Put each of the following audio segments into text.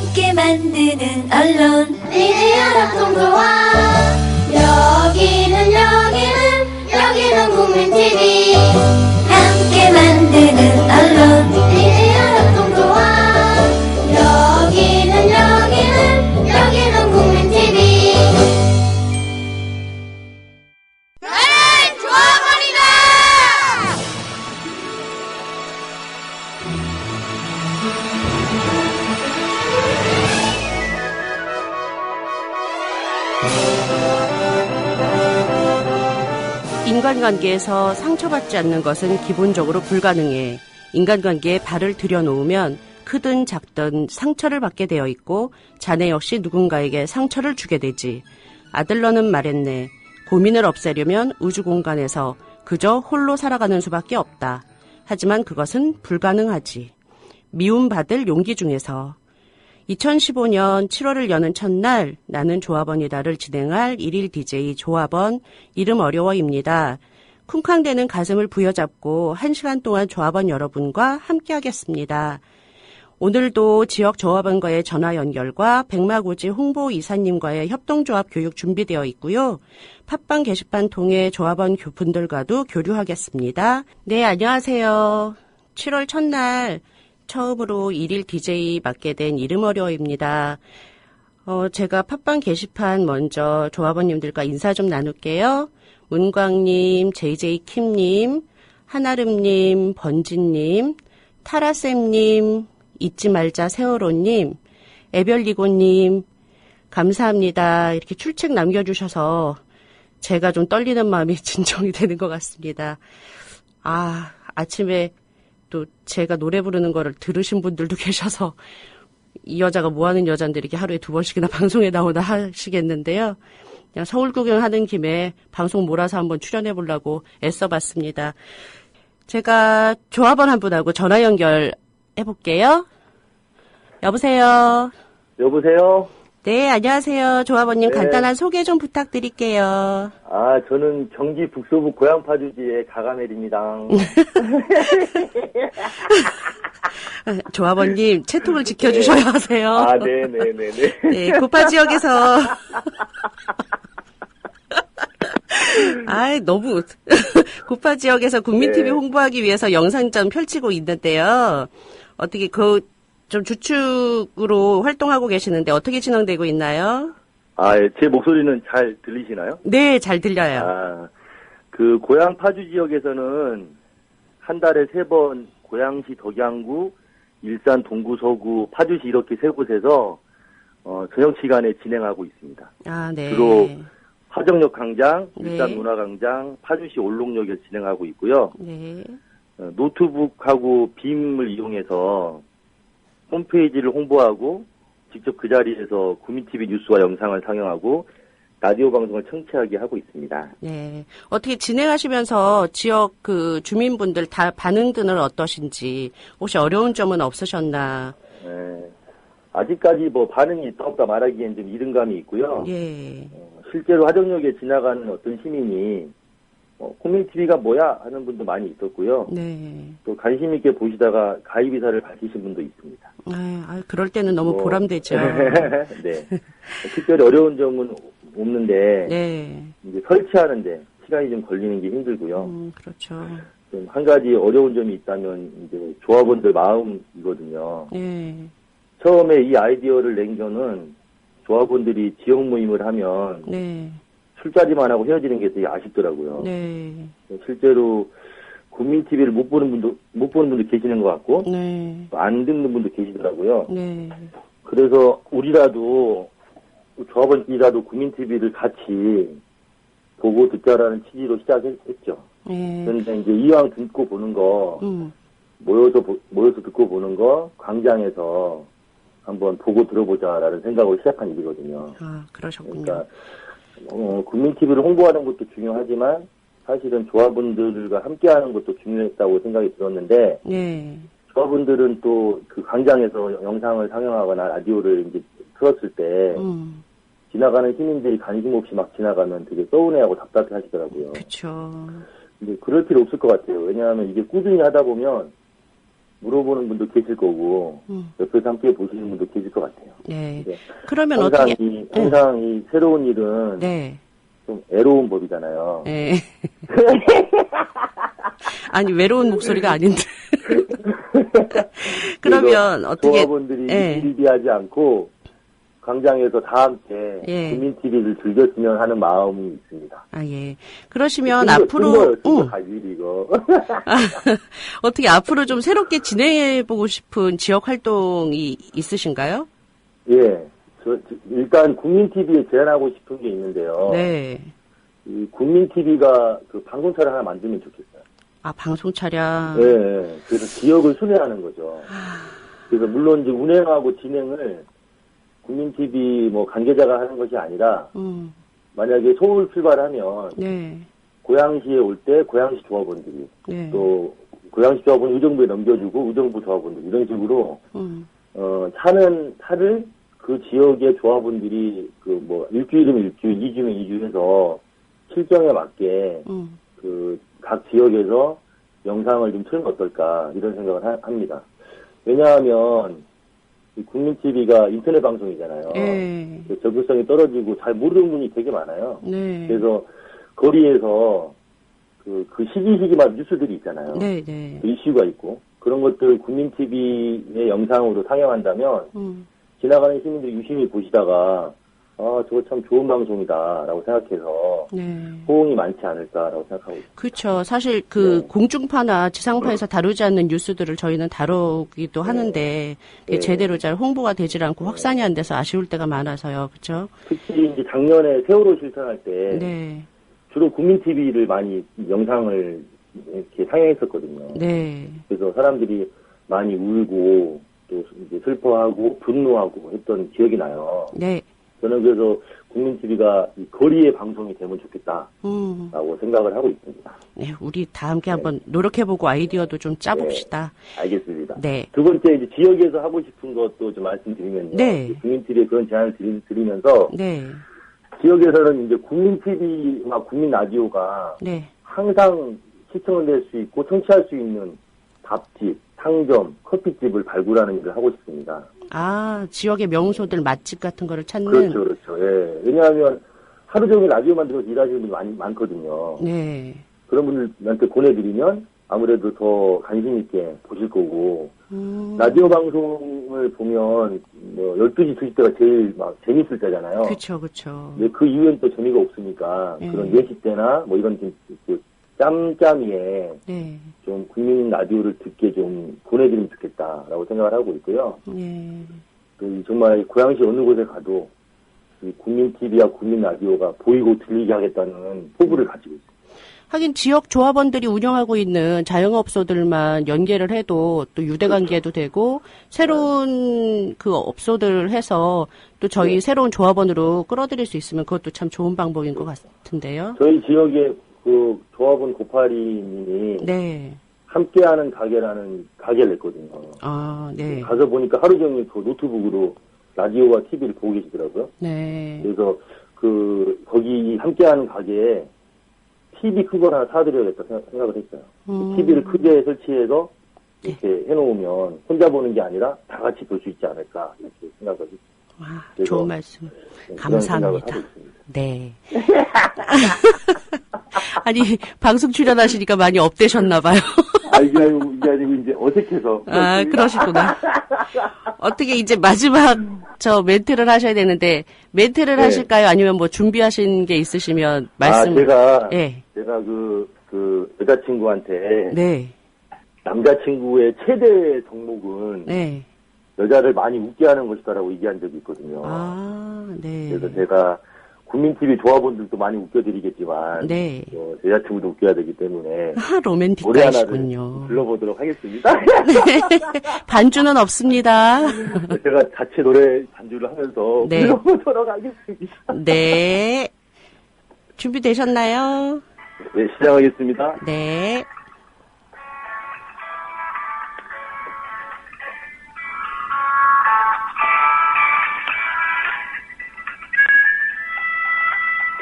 함께 만드는 언론 미디어 협동조합. 여기는 국민TV. 함께 만드는 언론 미디어 협동조합. 여기는 국민TV. 나는 조합원이다. 인간관계에서 상처받지 않는 것은 기본적으로 불가능해. 인간관계에 발을 들여놓으면 크든 작든 상처를 받게 되어 있고 자네 역시 누군가에게 상처를 주게 되지. 아들러는 말했네. 고민을 없애려면 우주공간에서 그저 홀로 살아가는 수밖에 없다. 하지만 그것은 불가능하지. 미움받을 용기 중에서 2015년 7월을 여는 첫날 나는 조합원이다를 진행할 1일 DJ 조합원 이름 어려워입니다. 쿵쾅대는 가슴을 부여잡고 1시간 동안 조합원 여러분과 함께하겠습니다. 오늘도 지역 조합원과의 전화 연결과 백마고지 홍보 이사님과의 협동조합 교육 준비되어 있고요. 팟빵 게시판 통해 조합원 분들과도 교류하겠습니다. 네, 안녕하세요. 7월 첫날 처음으로 1일 DJ 맡게 된 이름 어려워입니다. 제가 팟빵 게시판 먼저 조합원님들과 인사 좀 나눌게요. 문광님, JJ킴님, 한아름님, 번진님, 타라쌤님, 잊지 말자 세월호님, 애별리고님, 감사합니다. 이렇게 출첵 남겨주셔서 제가 좀 떨리는 마음이 진정이 되는 것 같습니다. 아침에 또 제가 노래 부르는 거를 들으신 분들도 계셔서 이 여자가 뭐 하는 여잔데 이렇게 하루에 2번씩이나 방송에 나오나 하시겠는데요. 그냥 서울 구경하는 김에 방송 몰아서 한번 출연해 보려고 애써봤습니다. 제가 조합원 한 분하고 전화 연결해 볼게요. 여보세요. 여보세요? 네, 안녕하세요. 조합원님 네. 간단한 소개 좀 부탁드릴게요. 저는 경기 북서부 고양파주지의 가가멜입니다. 조합원님 채통을 지켜주셔야 하세요. 네네네네. 네, 고파 지역에서. 너무. 고파 지역에서 국민TV 네. 홍보하기 위해서 영상 좀 펼치고 있는데요. 어떻게 좀 주축으로 활동하고 계시는데 어떻게 진행되고 있나요? 제 목소리는 잘 들리시나요? 네, 잘 들려요. 그 고양 파주 지역에서는 한 달에 3번 고양시 덕양구, 일산 동구 서구, 파주시 이렇게 3곳에서 저녁 시간에 진행하고 있습니다. 네. 주로 화정역 광장, 네. 일산 문화광장, 파주시 올롱역에서 진행하고 있고요. 네. 노트북하고 빔을 이용해서 홈페이지를 홍보하고 직접 그 자리에서 국민TV 뉴스와 영상을 상영하고 라디오 방송을 청취하게 하고 있습니다. 네. 어떻게 진행하시면서 지역 주민분들 다 반응들은 어떠신지 혹시 어려운 점은 없으셨나? 네. 아직까지 반응이 있다 없다 말하기엔 좀 이른감이 있고요. 예. 실제로 화정역에 지나가는 어떤 시민이 국민TV가 뭐야 하는 분도 많이 있었고요. 네. 또 관심 있게 보시다가 가입 의사를 밝히신 분도 있습니다. 그럴 때는 너무 보람되죠. 네. 특별히 어려운 점은 없는데 네. 이제 설치하는데 시간이 좀 걸리는 게 힘들고요. 그렇죠. 좀 한 가지 어려운 점이 있다면 이제 조합원들 마음이거든요. 네. 처음에 이 아이디어를 낸 거는 조합원들이 지역 모임을 하면 네. 술자리만 하고 헤어지는 게 되게 아쉽더라고요. 네. 실제로 국민TV를 못 보는 분도 계시는 것 같고, 네. 안 듣는 분도 계시더라고요. 네. 그래서 우리라도 조합원끼리라도 국민TV를 같이 보고 듣자라는 취지로 시작했죠. 네. 그런데 이제 이왕 듣고 보는 거, 모여서 듣고 보는 거, 광장에서 한번 보고 들어보자라는 생각으로 시작한 일이거든요. 그러셨군요. 그러니까 국민TV를 홍보하는 것도 중요하지만 사실은 조합원들과 함께하는 것도 중요했다고 생각이 들었는데, 네. 조합원들은 또 그 광장에서 영상을 상영하거나 라디오를 이제 틀었을 때 지나가는 시민들이 관심 없이 막 지나가면 되게 서운해하고 답답해 하시더라고요. 그렇죠. 근데 그럴 필요 없을 것 같아요. 왜냐하면 이게 꾸준히 하다 보면 물어보는 분도 계실 거고, 옆에서 함께 보시는 분도 계실 것 같아요. 네. 네. 그러면 항상 어떻게? 항상 이 새로운 일은 네. 좀 애로운 법이잖아요. 네. 아니, 외로운 목소리가 아닌데. 그러면 어떻게? 조합원들이 예. 일비하지 않고 광장에서 다 함께 예. 국민TV를 즐겼으면 하는 마음이 있습니다. 아, 예. 그러시면 앞으로, 가지 이거. 어떻게 앞으로 좀 새롭게 진행해보고 싶은 지역 활동이 있으신가요? 예. 일단 국민TV에 제안하고 싶은 게 있는데요. 네. 이 국민TV가 그 방송차를 하나 만들면 좋겠어요. 아, 방송 차량. 예, 예. 그래서 지역을 순회하는 거죠. 그래서 물론 이제 운행하고 진행을 국민TV 뭐 관계자가 하는 것이 아니라 만약에 서울 출발하면 네. 고양시에 올 때 고양시 조합원들이 네. 또 고양시 조합원 의정부에 넘겨주고 의정부 조합원들 이런 식으로 차를 그 지역의 조합원들이 그 뭐 일주일이면 일주일, 2주면 2주 해서 실정에 맞게 그 각 지역에서 영상을 좀 틀면 어떨까 이런 생각을 합니다. 왜냐하면 이 국민TV가 인터넷 방송이잖아요. 네. 접근성이 떨어지고 잘 모르는 분이 되게 많아요. 네. 그래서 거리에서 그 시기마다 뉴스들이 있잖아요. 네, 네. 그 이슈가 있고 그런 것들 국민TV의 영상으로 상영한다면 지나가는 시민들이 유심히 보시다가 저거 참 좋은 방송이다라고 생각해서 네. 호응이 많지 않을까라고 생각하고 있습니다. 그렇죠. 사실 그 네. 공중파나 지상파에서 다루지 않는 뉴스들을 저희는 다루기도 하는데 네. 제대로 잘 홍보가 되질 않고 확산이 안 돼서 아쉬울 때가 많아서요. 그렇죠? 특히 이제 작년에 세월호 실천할 때 네. 주로 국민TV를 많이 영상을 이렇게 상영했었거든요. 네. 그래서 사람들이 많이 울고 또 이제 슬퍼하고 분노하고 했던 기억이 나요. 네. 저는 그래서 국민TV가 거리의 방송이 되면 좋겠다라고 생각을 하고 있습니다. 네, 우리 다 함께 한번 노력해보고 아이디어도 좀 짜봅시다. 네, 알겠습니다. 네. 두 번째 이제 지역에서 하고 싶은 것도 좀 말씀드리면요. 네. 국민TV에 그런 제안을 드리면서 네. 지역에서는 이제 국민TV와 국민라디오가 네. 항상 시청을 낼 수 있고 청취할 수 있는 밥집, 상점, 커피집을 발굴하는 일을 하고 싶습니다. 아, 지역의 명소들 맛집 같은 거를 찾는. 그렇죠, 그렇죠. 예. 왜냐하면 하루 종일 라디오만 들어서 일하시는 분이 많거든요. 네. 그런 분들한테 보내드리면 아무래도 더 관심 있게 보실 거고, 라디오 방송을 보면 뭐 12시, 2시 때가 제일 막 재밌을 때잖아요. 그렇죠, 그렇죠. 근데 그 이후엔 또 재미가 없으니까 그런 4시 때나 뭐 이런 좀 짬짬이에 네. 좀 국민 라디오를 듣게 좀 보내드리면 좋겠다라고 생각을 하고 있고요. 네. 또 정말 고양시 어느 곳에 가도 이 국민TV와 국민 라디오가 보이고 들리게 하겠다는 포부를 가지고 있습니다. 하긴 지역 조합원들이 운영하고 있는 자영업소들만 연계를 해도 또 유대관계도 되고 새로운 그 업소들 해서 또 저희 네. 새로운 조합원으로 끌어들일 수 있으면 그것도 참 좋은 방법인 것 같은데요. 저희 지역에 그 조합원 고파리님이 네. 함께하는 가게라는 가게를 냈거든요. 아, 네. 가서 보니까 하루 종일 그 노트북으로 라디오와 TV를 보고 계시더라고요. 네. 그래서 거기 함께하는 가게에 TV 큰 걸 하나 사드려야겠다 생각을 했어요. TV를 크게 설치해서 이렇게 해놓으면 혼자 보는 게 아니라 다 같이 볼 수 있지 않을까 이렇게 생각을 했어요. 와, 그래서 좋은 말씀. 그런 생각을 감사합니다. 하고 있습니다. 네. 아니, 방송 출연하시니까 많이 업되셨나봐요. 이게 아니고 이제 어색해서. 아, 그러시구나. 어떻게 이제 마지막 멘트를 하셔야 되는데, 멘트를 네. 하실까요? 아니면 뭐 준비하신 게 있으시면 말씀. 제가 네. 그 여자친구한테 네. 남자친구의 최대 덕목은 네. 여자를 많이 웃게 하는 것이다라고 얘기한 적이 있거든요. 아, 네. 그래서 제가 국민TV 조합원들도 많이 웃겨드리겠지만 네. 여자친구도 웃겨야 되기 때문에 노래 하나를 로맨틱가이시군요. 불러보도록 하겠습니다. 반주는 없습니다. 제가 자체 노래 반주를 하면서 네. 불러보도록 하겠습니다. 네. 준비되셨나요? 네, 시작하겠습니다. 네.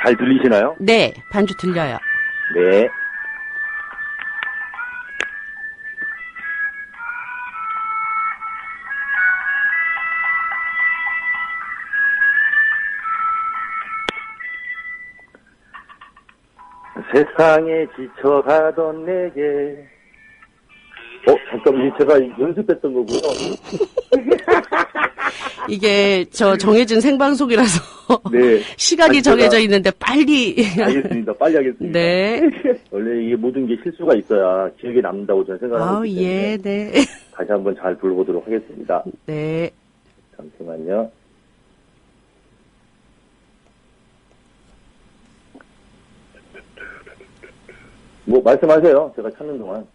잘 들리시나요? 네. 반주 들려요. 네. 세상에 지쳐가던 내게. 잠깐만요. 제가 연습했던 거고요. 이게 저 정해진 생방송이라서 네. 시간이 아니, 정해져 제가- 있는데 빨리. 알겠습니다. 빨리 하겠습니다. 네. 원래 이게 모든 게 실수가 있어야 기억에 남는다고 저는 생각하고 아우, 있기 때문에 예, 네. 다시 한번 잘 불러보도록 하겠습니다. 네. 잠시만요. 뭐 말씀하세요. 제가 찾는 동안.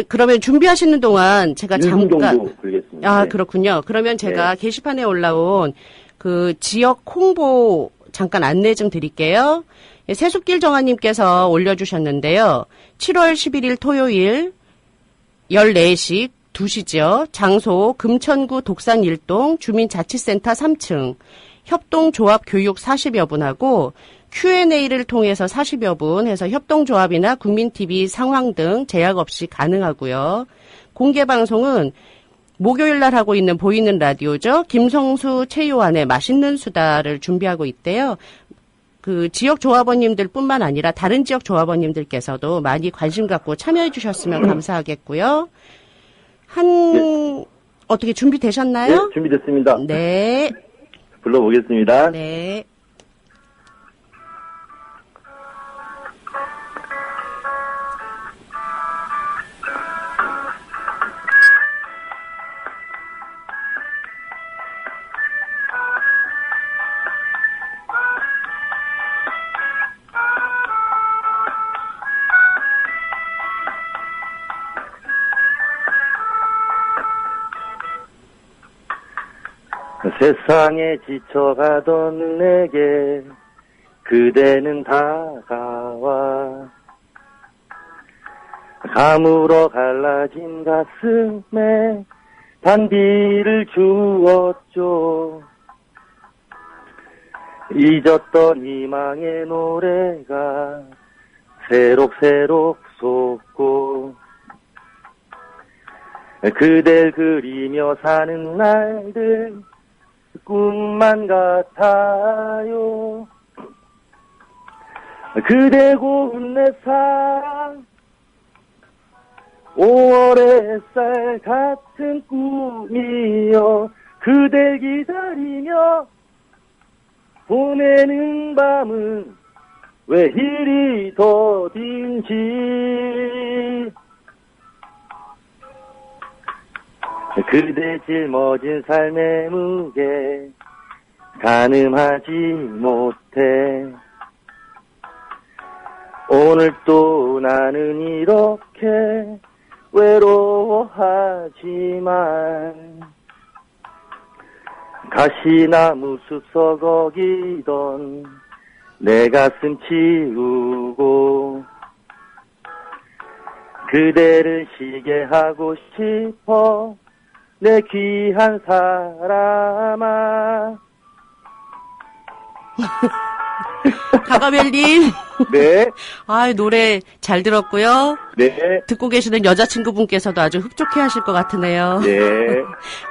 그러면 준비하시는 동안 제가 1분 잠깐. 정도 걸리겠습니다. 네. 그렇군요. 그러면 제가 게시판에 올라온 그 지역 홍보 잠깐 안내 좀 드릴게요. 세숫길 정아님께서 올려주셨는데요. 7월 11일 토요일 14시 2시죠. 장소 금천구 독산 1동 주민자치센터 3층 협동조합 교육 40여 분하고 Q&A를 통해서 40여 분 해서 협동조합이나 국민TV 상황 등 제약 없이 가능하고요. 공개방송은 목요일 날 하고 있는 보이는 라디오죠. 김성수 최요한의 맛있는 수다를 준비하고 있대요. 그 지역 조합원님들 뿐만 아니라 다른 지역 조합원님들께서도 많이 관심 갖고 참여해 주셨으면 감사하겠고요. 어떻게 준비되셨나요? 네, 준비됐습니다. 네. 불러보겠습니다. 네. 세상에 지쳐가던 내게 그대는 다가와 가물어 갈라진 가슴에 단비를 주었죠. 잊었던 희망의 노래가 새록새록 솟고 그댈 그리며 사는 날들 꿈만 같아요. 그대 고운 내 사랑 5월의 햇살 같은 꿈이여 그댈 기다리며 보내는 밤은 왜 이리 더딘지 그대 짊어진 삶의 무게 가늠하지 못해 오늘 또 나는 이렇게 외로워하지만 가시나무 숲 썩어기던 내 가슴 치우고 그대를 쉬게 하고 싶어 내 귀한 사람아. 가가멜님. 네. 노래 잘 들었고요. 네. 듣고 계시는 여자친구분께서도 아주 흡족해 하실 것 같으네요. 네.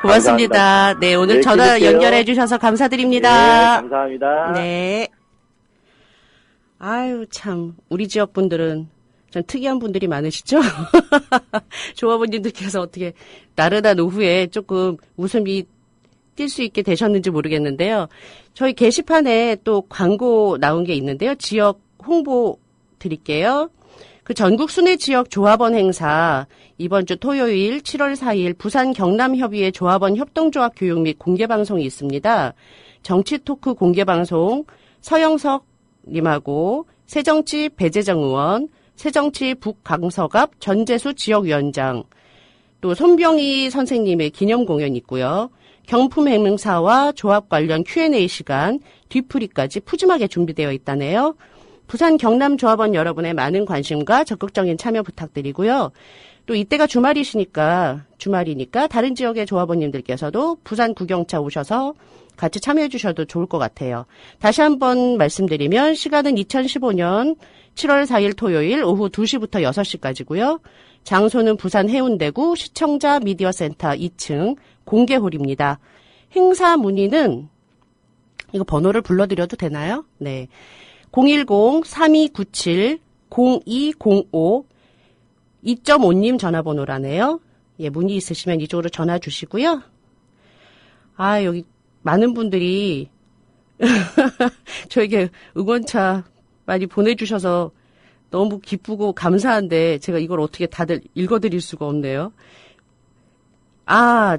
고맙습니다. 감사합니다. 네, 오늘 네, 전화 기대할게요. 연결해 주셔서 네, 감사드립니다. 감사합니다. 네. 아유, 참. 우리 지역 분들은 좀 특이한 분들이 많으시죠? 조합원님들께서 어떻게 나른한 오후에 조금 웃음이 뛸 수 있게 되셨는지 모르겠는데요. 저희 게시판에 또 광고 나온 게 있는데요. 지역 홍보 드릴게요. 그 전국 순회 지역 조합원 행사 이번 주 토요일 7월 4일 부산 경남협의회 조합원 협동조합 교육 및 공개방송이 있습니다. 정치 토크 공개방송 서영석 님하고 새정치 배재정 의원, 새정치 북강서갑 전재수 지역위원장, 또 손병희 선생님의 기념 공연이 있고요. 경품 행사와 조합 관련 Q&A 시간, 뒤풀이까지 푸짐하게 준비되어 있다네요. 부산 경남 조합원 여러분의 많은 관심과 적극적인 참여 부탁드리고요. 또 이때가 주말이니까 다른 지역의 조합원님들께서도 부산 구경차 오셔서 같이 참여해 주셔도 좋을 것 같아요. 다시 한번 말씀드리면 시간은 2015년 7월 4일 토요일 오후 2시부터 6시까지고요. 장소는 부산 해운대구 시청자 미디어 센터 2층 공개홀입니다. 행사 문의는 이거 번호를 불러드려도 되나요? 네. 010-3297 0205 2.5님 전화번호라네요. 예, 문의 있으시면 이쪽으로 전화 주시고요. 아, 여기 많은 분들이 저에게 응원차 많이 보내주셔서 너무 기쁘고 감사한데 제가 이걸 어떻게 다들 읽어드릴 수가 없네요. 아,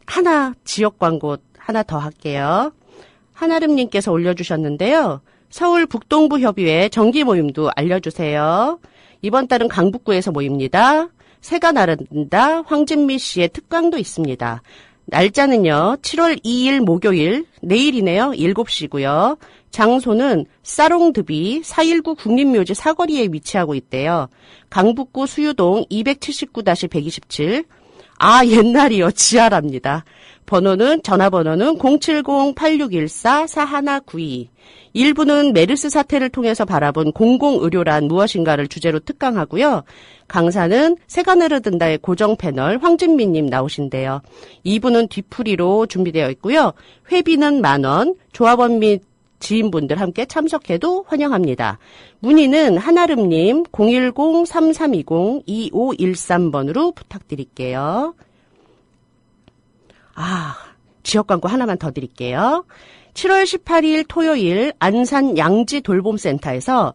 하나 지역 광고 하나 더 할게요. 한아름님께서 올려주셨는데요. 서울 북동부 협의회 정기 모임도 알려주세요. 이번 달은 강북구에서 모입니다. 새가 나른다 황진미 씨의 특강도 있습니다. 날짜는요. 7월 2일 목요일 내일이네요. 7시고요. 장소는 사롱드비 419 국립묘지 사거리에 위치하고 있대요. 강북구 수유동 279-127. 아, 옛날이요. 지하랍니다. 전화번호는 070-8614-4192. 일부는 메르스 사태를 통해서 바라본 공공의료란 무엇인가를 주제로 특강하고요. 강사는 새가 내려든다의 고정 패널 황진미님 나오신대요. 2부는 뒤풀이로 준비되어 있고요. 회비는 10,000원, 조합원 및 지인분들 함께 참석해도 환영합니다. 문의는 한아름님 010-3320-2513번으로 부탁드릴게요. 아, 지역 광고 하나만 더 드릴게요. 7월 18일 토요일 안산 양지 돌봄센터에서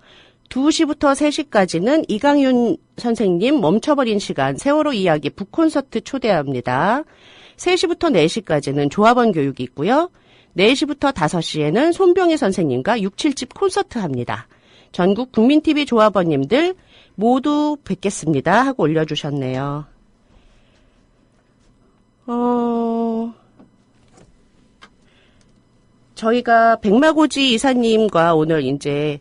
2시부터 3시까지는 이강윤 선생님 멈춰버린 시간 세월호 이야기 북콘서트 초대합니다. 3시부터 4시까지는 조합원 교육이 있고요. 4시부터 5시에는 손병희 선생님과 6.7집 콘서트 합니다. 전국 국민TV 조합원님들 모두 뵙겠습니다 하고 올려주셨네요. 저희가 백마고지 이사님과 오늘 이제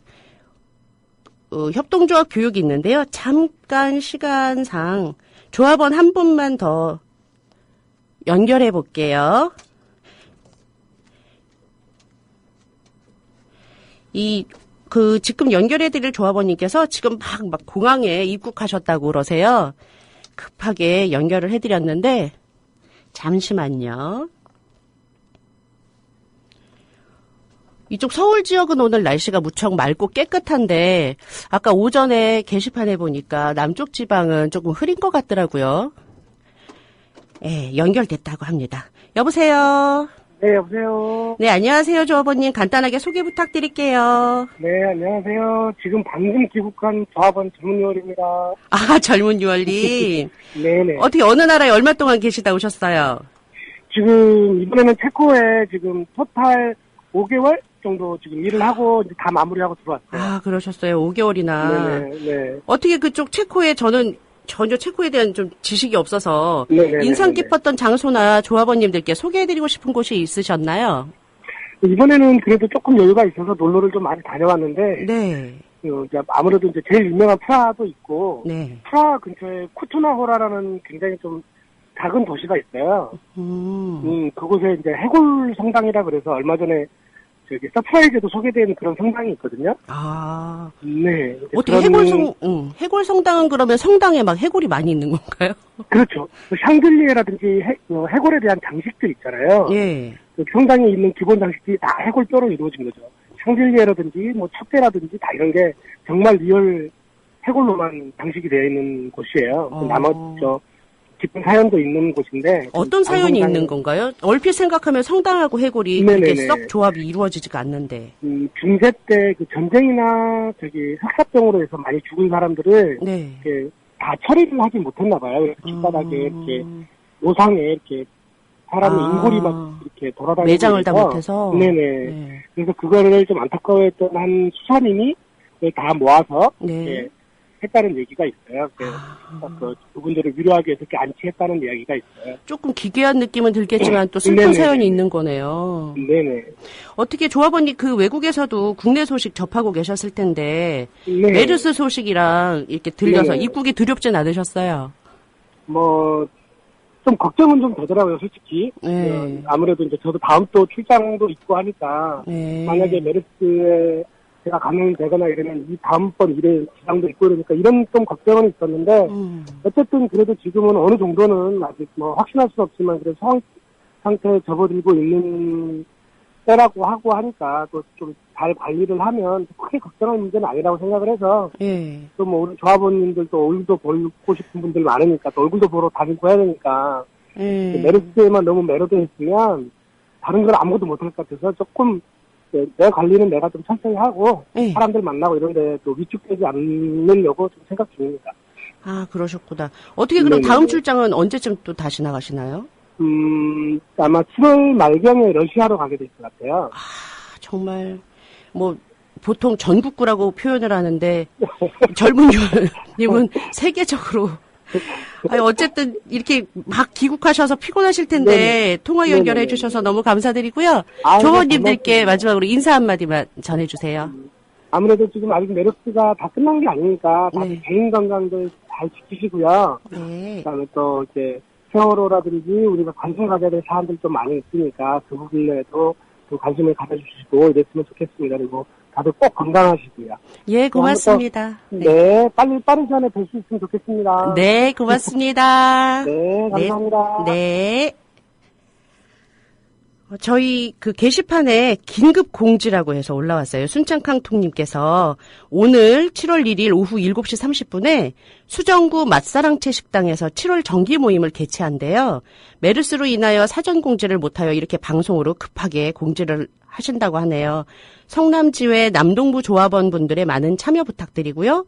협동조합 교육이 있는데요. 잠깐 시간상 조합원 한 분만 더 연결해 볼게요. 지금 연결해드릴 조합원님께서 지금 막 공항에 입국하셨다고 그러세요. 급하게 연결을 해드렸는데, 잠시만요. 이쪽 서울 지역은 오늘 날씨가 무척 맑고 깨끗한데, 아까 오전에 게시판에 보니까 남쪽 지방은 조금 흐린 것 같더라고요. 예, 연결됐다고 합니다. 여보세요? 네, 여보세요. 네, 안녕하세요, 조합원님. 간단하게 소개 부탁드릴게요. 네, 안녕하세요. 지금 방금 귀국한 조합원 전문요원입니다. 아, 젊은 유월님. 네네. 어떻게 어느 나라에 얼마 동안 계시다 오셨어요? 지금 이번에는 체코에 지금 토탈 5개월 정도 지금 일을 하고 이제 다 마무리하고 들어왔어요. 아, 그러셨어요. 5개월이나. 네. 어떻게 그쪽 체코에 저는 전혀 체코에 대한 좀 지식이 없어서 네네네네. 인상 깊었던 장소나 조합원님들께 소개해드리고 싶은 곳이 있으셨나요? 이번에는 그래도 조금 여유가 있어서 놀러를 좀 많이 다녀왔는데, 네. 이제 아무래도 이제 제일 유명한 프라하도 있고, 네. 프라하 근처에 쿠투나호라라는 굉장히 좀 작은 도시가 있어요. 그곳에 이제 해골 성당이라 그래서 얼마 전에 저기 서프라이즈도 소개된 그런 성당이 있거든요. 아. 네. 어떻게 해골 성당은 그러면 성당에 막 해골이 많이 있는 건가요? 그렇죠. 샹들리에라든지 해골에 대한 장식들 있잖아요. 예. 그 성당에 있는 기본 장식들이 다 해골뼈로 이루어진 거죠. 샹들리에라든지 뭐 촛대라든지 다 이런 게 정말 리얼 해골로만 장식이 되어 있는 곳이에요. 깊은 사연도 있는 곳인데. 어떤 사연이 있는 건가요? 얼핏 생각하면 성당하고 해골이 그렇게 썩 조합이 이루어지지가 않는데. 중세 때 그 전쟁이나 저기 흑사병으로 해서 많이 죽은 사람들을 네. 이렇게 다 처리를 하지 못했나 봐요. 그래서 길바닥에 이렇게 노상에 이렇게 사람이 인골이 막 이렇게 돌아다니고 매장을 다 못해서. 네네. 네. 그래서 그거를 좀 안타까워했던 한 수사님이 다 모아서 네. 이렇게 했다는 얘기가 있어요. 그분들을 위로하기 위해서 이렇게 안치했다는 이야기가 있어요. 조금 기괴한 느낌은 들겠지만 또 슬픈 네네네. 사연이 있는 거네요. 네네. 어떻게 조합원님 그 외국에서도 국내 소식 접하고 계셨을 텐데 네. 메르스 소식이랑 이렇게 들려서 네네. 입국이 두렵진 않으셨어요? 좀 걱정은 좀 되더라고요, 솔직히. 네. 아무래도 이제 저도 다음 또 출장도 있고 하니까 네. 만약에 메르스에 제가 감염되거나 이러면 이 다음번 일에 지장도 있고 그러니까 이런 좀 걱정은 있었는데 어쨌든 그래도 지금은 어느 정도는 아직 뭐 확신할 수는 없지만 그래도 상태에 접어들고 있는 때라고 하고 하니까 또 좀 잘 관리를 하면 크게 걱정할 문제는 아니라고 생각을 해서 예. 또 뭐 우리 조합원님들도 얼굴도 보고 싶은 분들 많으니까 또 얼굴도 보러 다니고 해야 되니까 예. 메르스에만 너무 매료돼 있으면 다른 걸 아무것도 못할 것 같아서 조금 내 관리는 내가 좀 천천히 하고 예. 사람들 만나고 이런데 또 위축되지 않으려고 좀 생각 중입니다. 아, 그러셨구나. 어떻게 그럼 네네네. 다음 출장은 언제쯤 또 다시 나가시나요? 아마 7월 말경에 러시아로 가게 될 것 같아요. 아, 정말 뭐 보통 전국구라고 표현을 하는데 젊은 님은 세계적으로 아니 어쨌든 이렇게 막 귀국하셔서 피곤하실 텐데 네네. 통화 연결해 네네네. 주셔서 너무 감사드리고요. 아유, 조원님들께 고맙습니다. 마지막으로 인사 한마디만 전해주세요. 아무래도 지금 아직 메르스가 다 끝난 게 아니니까 다들 네. 개인 건강들 잘 지키시고요. 네. 그다음에 또 이제 세월호라든지 우리가 관심 가져야 될 사안들 좀 많이 있으니까 그 부분에도 또 관심을 가져주시고 이랬으면 좋겠습니다. 그리고 다들 꼭 건강하시고요. 예, 고맙습니다. 네, 빠른 시간에 뵐 수 있으면 좋겠습니다. 네, 고맙습니다. 네, 감사합니다. 네. 저희 그 게시판에 긴급 공지라고 해서 올라왔어요. 순창캉통님께서 오늘 7월 1일 오후 7시 30분에 수정구 맛사랑채 식당에서 7월 정기 모임을 개최한대요. 메르스로 인하여 사전 공지를 못하여 이렇게 방송으로 급하게 공지를 하신다고 하네요. 성남지회 남동부 조합원 분들의 많은 참여 부탁드리고요.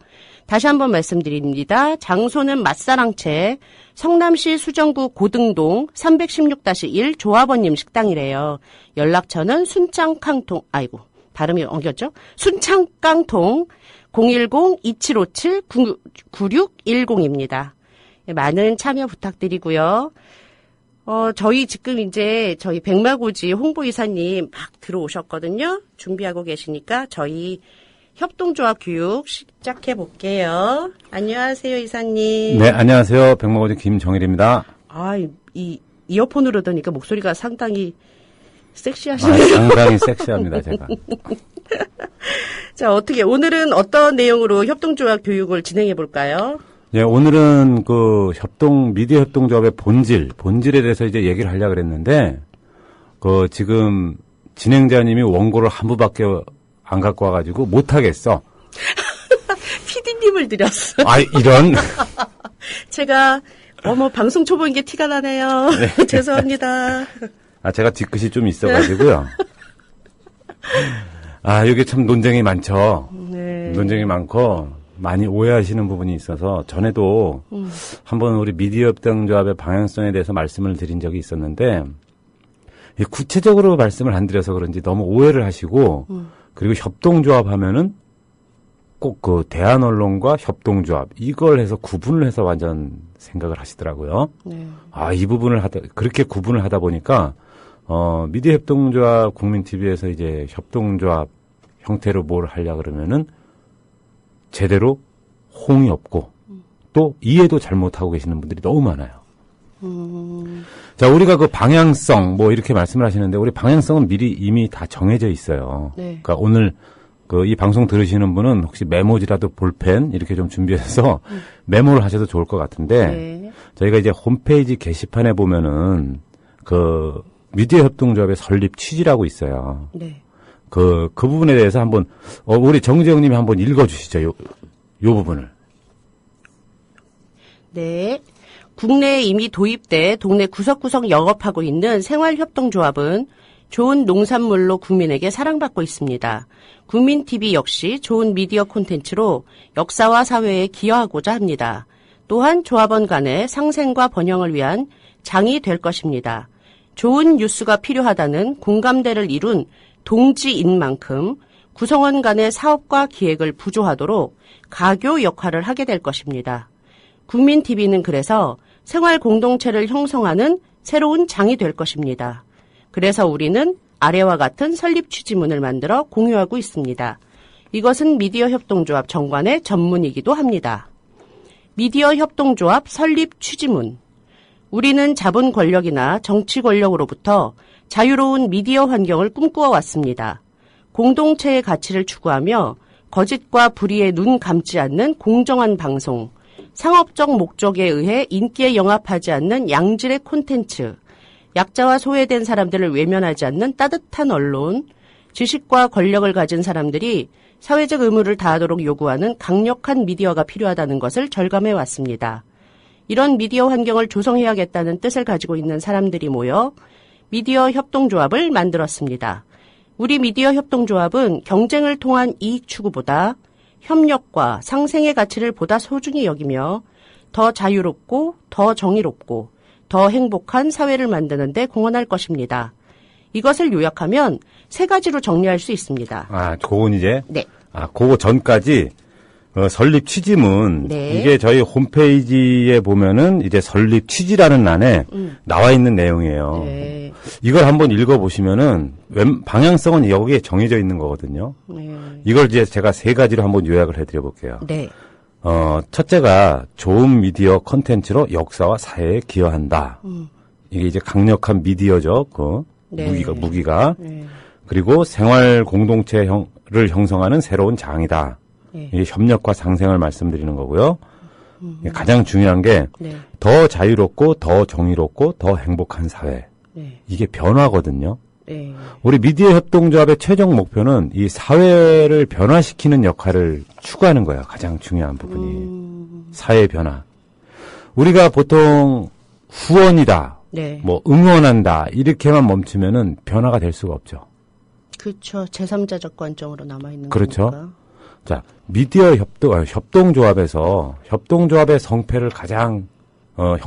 다시 한번 말씀드립니다. 장소는 맛사랑채 성남시 수정구 고등동 316-1 조합원님 식당이래요. 연락처는 순창캉통, 아이고 발음이 엉겼죠? 순창깡통 010-2757-9610입니다. 많은 참여 부탁드리고요. 저희 지금 이제 저희 백마고지 홍보이사님 막 들어오셨거든요. 준비하고 계시니까 저희 협동조합 교육 시작해 볼게요. 안녕하세요, 이사님. 네, 안녕하세요. 백마고지 김정일입니다. 아, 이 이어폰으로 들으니까 목소리가 상당히 섹시하시네요. 상당히 섹시합니다, 제가. 자, 어떻게 오늘은 어떤 내용으로 협동조합 교육을 진행해 볼까요? 예, 오늘은 그 미디어 협동조합의 본질에 대해서 이제 얘기를 하려고 그랬는데, 지금 진행자님이 원고를 한 부밖에 안 갖고 와가지고 못하겠어. PD님을 드렸어. 아, 이런. 제가, 방송 초보인 게 티가 나네요. 네. 죄송합니다. 제가 뒤끝이 좀 있어가지고요. 여기 참 논쟁이 많죠. 네. 논쟁이 많고, 많이 오해하시는 부분이 있어서, 전에도 한번 우리 미디어 협동조합의 방향성에 대해서 말씀을 드린 적이 있었는데, 구체적으로 말씀을 안 드려서 그런지 너무 오해를 하시고, 그리고 협동조합 하면은 꼭 대한언론과 협동조합, 이걸 해서 구분을 해서 완전 생각을 하시더라고요. 네. 이 부분을 그렇게 구분을 하다 보니까, 미디어 협동조합 국민TV에서 이제 협동조합 형태로 뭘 하려 그러면은 제대로 호응이 없고 또 이해도 잘못하고 계시는 분들이 너무 많아요. 자, 우리가 그 방향성 이렇게 말씀을 하시는데 우리 방향성은 미리 이미 다 정해져 있어요. 네. 그러니까 오늘 이 방송 들으시는 분은 혹시 메모지라도 볼펜 이렇게 좀 준비해서 메모를 하셔도 좋을 것 같은데 네. 저희가 이제 홈페이지 게시판에 보면은 미디어 협동조합의 설립 취지라고 있어요. 네. 그 부분에 대해서 한번 우리 정재영 님이 한번 읽어 주시죠. 요 부분을. 네. 국내에 이미 도입돼 동네 구석구석 영업하고 있는 생활협동조합은 좋은 농산물로 국민에게 사랑받고 있습니다. 국민TV 역시 좋은 미디어 콘텐츠로 역사와 사회에 기여하고자 합니다. 또한 조합원 간의 상생과 번영을 위한 장이 될 것입니다. 좋은 뉴스가 필요하다는 공감대를 이룬 동지인 만큼 구성원 간의 사업과 기획을 부조하도록 가교 역할을 하게 될 것입니다. 국민TV는 그래서 생활 공동체를 형성하는 새로운 장이 될 것입니다. 그래서 우리는 아래와 같은 설립 취지문을 만들어 공유하고 있습니다. 이것은 미디어 협동조합 정관의 전문이기도 합니다. 미디어 협동조합 설립 취지문. 우리는 자본 권력이나 정치 권력으로부터 자유로운 미디어 환경을 꿈꾸어 왔습니다. 공동체의 가치를 추구하며 거짓과 불의에 눈 감지 않는 공정한 방송, 상업적 목적에 의해 인기에 영합하지 않는 양질의 콘텐츠, 약자와 소외된 사람들을 외면하지 않는 따뜻한 언론, 지식과 권력을 가진 사람들이 사회적 의무를 다하도록 요구하는 강력한 미디어가 필요하다는 것을 절감해 왔습니다. 이런 미디어 환경을 조성해야겠다는 뜻을 가지고 있는 사람들이 모여 미디어 협동조합을 만들었습니다. 우리 미디어 협동조합은 경쟁을 통한 이익 추구보다 협력과 상생의 가치를 보다 소중히 여기며 더 자유롭고 더 정의롭고 더 행복한 사회를 만드는 데 공헌할 것입니다. 이것을 요약하면 세 가지로 정리할 수 있습니다. 아, 그건 이제? 네. 아, 그거 전까지 설립 취지문. 네. 이게 저희 홈페이지에 보면은 이제 설립 취지라는 란에 나와 있는 내용이에요. 네. 이걸 한번 읽어보시면은 방향성은 여기에 정해져 있는 거거든요. 네. 이걸 이제 제가 세 가지로 한번 요약을 해드려 볼게요. 네. 첫째가 좋은 미디어 컨텐츠로 역사와 사회에 기여한다. 이게 이제 강력한 미디어적 네. 무기가. 네. 그리고 생활 공동체를 형성하는 새로운 장이다. 네. 이게 협력과 상생을 말씀드리는 거고요. 가장 중요한 게 더 네. 자유롭고 더 정의롭고 더 행복한 사회. 네. 이게 변화거든요. 네. 우리 미디어 협동조합의 최종 목표는 이 사회를 변화시키는 역할을 추구하는 거예요. 가장 중요한 부분이. 사회 변화. 우리가 보통 후원이다. 네. 뭐 응원한다. 이렇게만 멈추면은 변화가 될 수가 없죠. 그렇죠. 제3자적 관점으로 남아있는 그렇죠. 거니까. 자, 미디어 협동조합에서 협동조합의 성패를 가장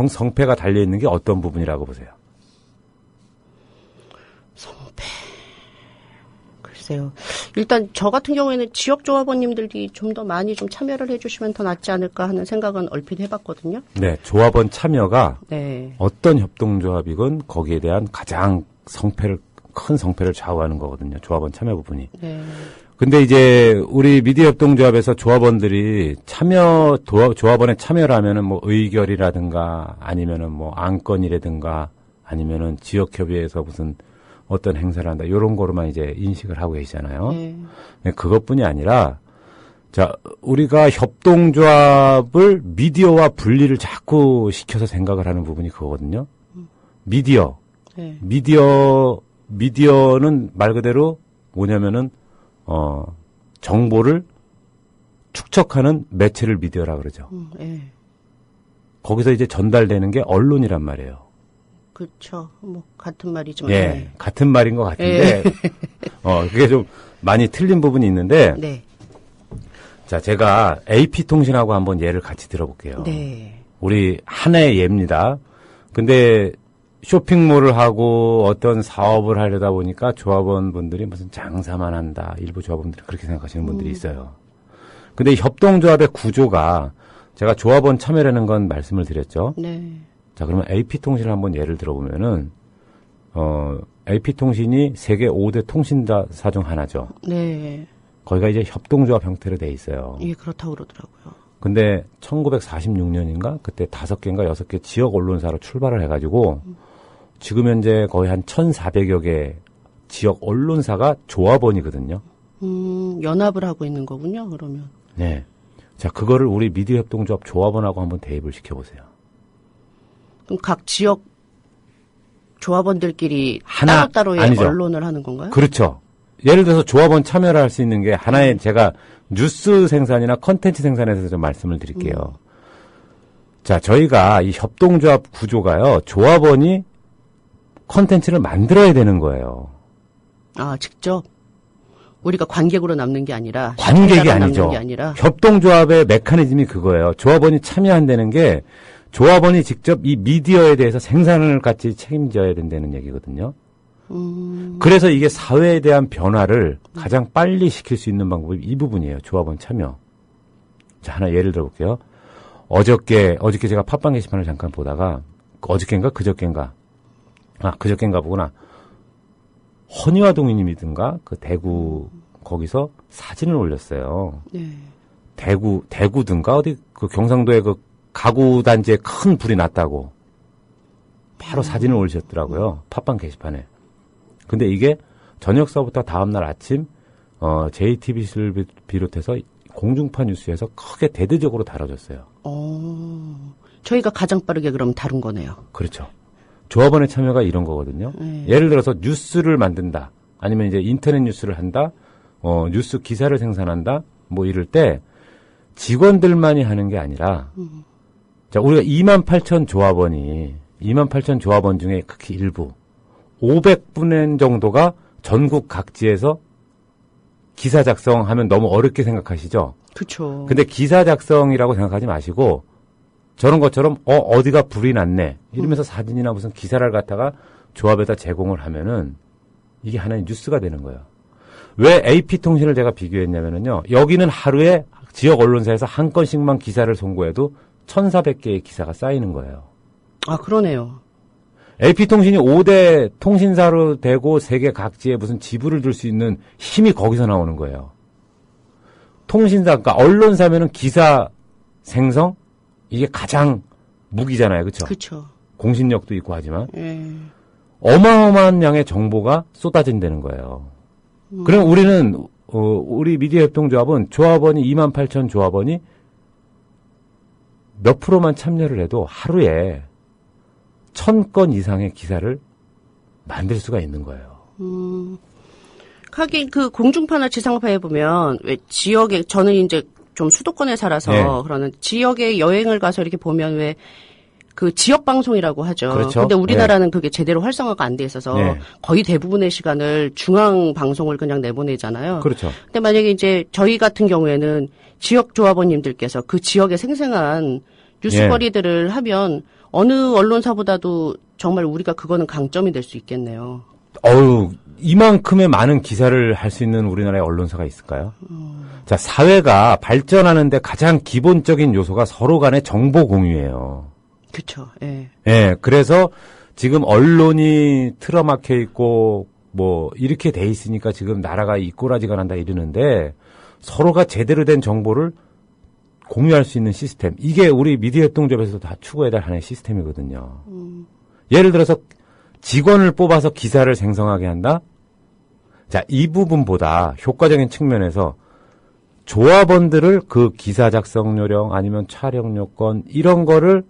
성패가 달려 있는 게 어떤 부분이라고 보세요? 글쎄요. 일단 저 같은 경우에는 지역 조합원님들이 좀 더 많이 좀 참여를 해주시면 더 낫지 않을까 하는 생각은 얼핏 해봤거든요. 네, 조합원 참여가 네. 어떤 협동조합이건 거기에 대한 가장 큰 성패를 좌우하는 거거든요. 조합원 참여 부분이. 네. 근데 이제 우리 미디어 협동조합에서 조합원들이 조합원에 참여를 하면은 뭐 의결이라든가 아니면은 뭐 안건이라든가 아니면은 지역협의회에서 무슨 어떤 행사를 한다. 이런 거로만 이제 인식을 하고 계시잖아요. 네. 그것뿐이 아니라 자, 우리가 협동조합을 미디어와 분리를 자꾸 시켜서 생각을 하는 부분이 그거거든요. 미디어. 네. 미디어는 말 그대로 뭐냐면은 정보를 축적하는 매체를 미디어라 그러죠. 네. 거기서 이제 전달되는 게 언론이란 말이에요. 그렇죠. 뭐 같은 말이지만. 예, 네. 같은 말인 것 같은데, 그게 좀 많이 틀린 부분이 있는데, 네. 자, 제가 AP통신하고 한번 예를 같이 들어볼게요. 네. 우리 하나의 예입니다. 근데 쇼핑몰을 하고 어떤 사업을 하려다 보니까 조합원분들이 무슨 장사만 한다. 일부 조합원들이 그렇게 생각하시는 분들이 있어요. 근데 협동조합의 구조가 제가 조합원 참여라는 건 말씀을 드렸죠. 네. 자, 그러면 AP통신을 한번 예를 들어보면은, AP통신이 세계 5대 통신사 중 하나죠. 네. 거기가 이제 협동조합 형태로 돼 있어요. 예, 그렇다고 그러더라고요. 근데 1946년인가? 그때 5개인가 6개 지역 언론사로 출발을 해가지고, 지금 현재 거의 한 1,400여 개 지역 언론사가 조합원이거든요. 연합을 하고 있는 거군요, 그러면. 네. 자, 그거를 우리 미디어 협동조합 조합원하고 한번 대입을 시켜보세요. 그럼 각 지역 조합원들끼리 하나, 따로따로의 아니죠. 언론을 하는 건가요? 그렇죠. 예를 들어서 조합원 참여를 할 수 있는 게 하나의 제가 뉴스 생산이나 컨텐츠 생산에서 좀 말씀을 드릴게요. 자, 저희가 이 협동조합 구조가요. 조합원이 컨텐츠를 만들어야 되는 거예요. 아, 직접? 우리가 관객으로 남는 게 아니라 관객이 시청자로 아니죠. 남는 게 아니라 협동조합의 메커니즘이 그거예요. 조합원이 참여한다는 게 조합원이 직접 이 미디어에 대해서 생산을 같이 책임져야 된다는 얘기거든요. 그래서 이게 사회에 대한 변화를 가장 빨리 시킬 수 있는 방법이 이 부분이에요. 조합원 참여. 자, 하나 예를 들어볼게요. 어저께 제가 팟빵 게시판을 잠깐 보다가 어저께인가 그저께인가 그저께인가 보구나. 허니화 동의님이든가 그 대구 거기서 사진을 올렸어요. 네. 대구든가 어디 그 경상도에 그 가구 단지에 큰 불이 났다고 바로 사진을 올리셨더라고요. 팟빵 게시판에. 근데 이게 저녁서부터 다음날 아침 JTBC를 비롯해서 공중파 뉴스에서 크게 대대적으로 다뤄졌어요. 저희가 가장 빠르게 그럼 다룬 거네요. 그렇죠. 조합원의 참여가 이런 거거든요. 예를 들어서 뉴스를 만든다. 아니면 이제 인터넷 뉴스를 한다. 뉴스 기사를 생산한다. 뭐 이럴 때 직원들만이 하는 게 아니라 자, 우리가 28,000 조합원 중에 극히 일부 500분 정도가 전국 각지에서 기사 작성하면 너무 어렵게 생각하시죠? 그렇죠. 근데 기사 작성이라고 생각하지 마시고 저런 것처럼 어디가 불이 났네 이러면서 사진이나 무슨 기사를 갖다가 조합에다 제공을 하면은 이게 하나의 뉴스가 되는 거예요. 왜 AP통신을 제가 비교했냐면요. 여기는 하루에 지역 언론사에서 한 건씩만 기사를 송고해도 1,400개의 기사가 쌓이는 거예요. 아, 그러네요. AP통신이 5대 통신사로 되고 세계 각지에 무슨 지부를 둘 수 있는 힘이 거기서 나오는 거예요. 통신사, 그러니까 언론사면은 기사 생성? 이게 가장 무기잖아요. 그렇죠? 그렇죠. 공신력도 있고 하지만. 어마어마한 양의 정보가 쏟아진다는 거예요. 그럼 우리는, 우리 미디어 협동조합은 조합원이 28,000 조합원이 몇 프로만 참여를 해도 하루에 1,000건 이상의 기사를 만들 수가 있는 거예요. 하긴 그 공중파나 지상파에 보면 왜 지역에 저는 이제 좀 수도권에 살아서 네. 그러는 지역에 여행을 가서 이렇게 보면 왜 그 지역 방송이라고 하죠. 그렇죠. 근데 우리나라는 그게 제대로 활성화가 안 돼 있어서 네. 거의 대부분의 시간을 중앙 방송을 그냥 내보내잖아요. 그렇죠. 근데 만약에 이제 저희 같은 경우에는 지역 조합원님들께서 그 지역의 생생한 뉴스거리들을 하면 어느 언론사보다도 정말 우리가 그거는 강점이 될 수 있겠네요. 이만큼의 많은 기사를 할 수 있는 우리나라의 언론사가 있을까요? 자, 사회가 발전하는데 가장 기본적인 요소가 서로 간의 정보 공유예요. 그렇죠. 예. 예, 그래서 지금 언론이 틀어막혀 있고 뭐 이렇게 돼 있으니까 지금 나라가 이 꼬라지가 난다 이러는데 서로가 제대로 된 정보를 공유할 수 있는 시스템. 이게 우리 미디어 협동조합에서 다 추구해야 될 하나의 시스템이거든요. 예를 들어서 직원을 뽑아서 기사를 생성하게 한다? 자, 이 부분보다 효과적인 측면에서 조합원들을 그 기사 작성 요령 아니면 촬영 요건 이런 거를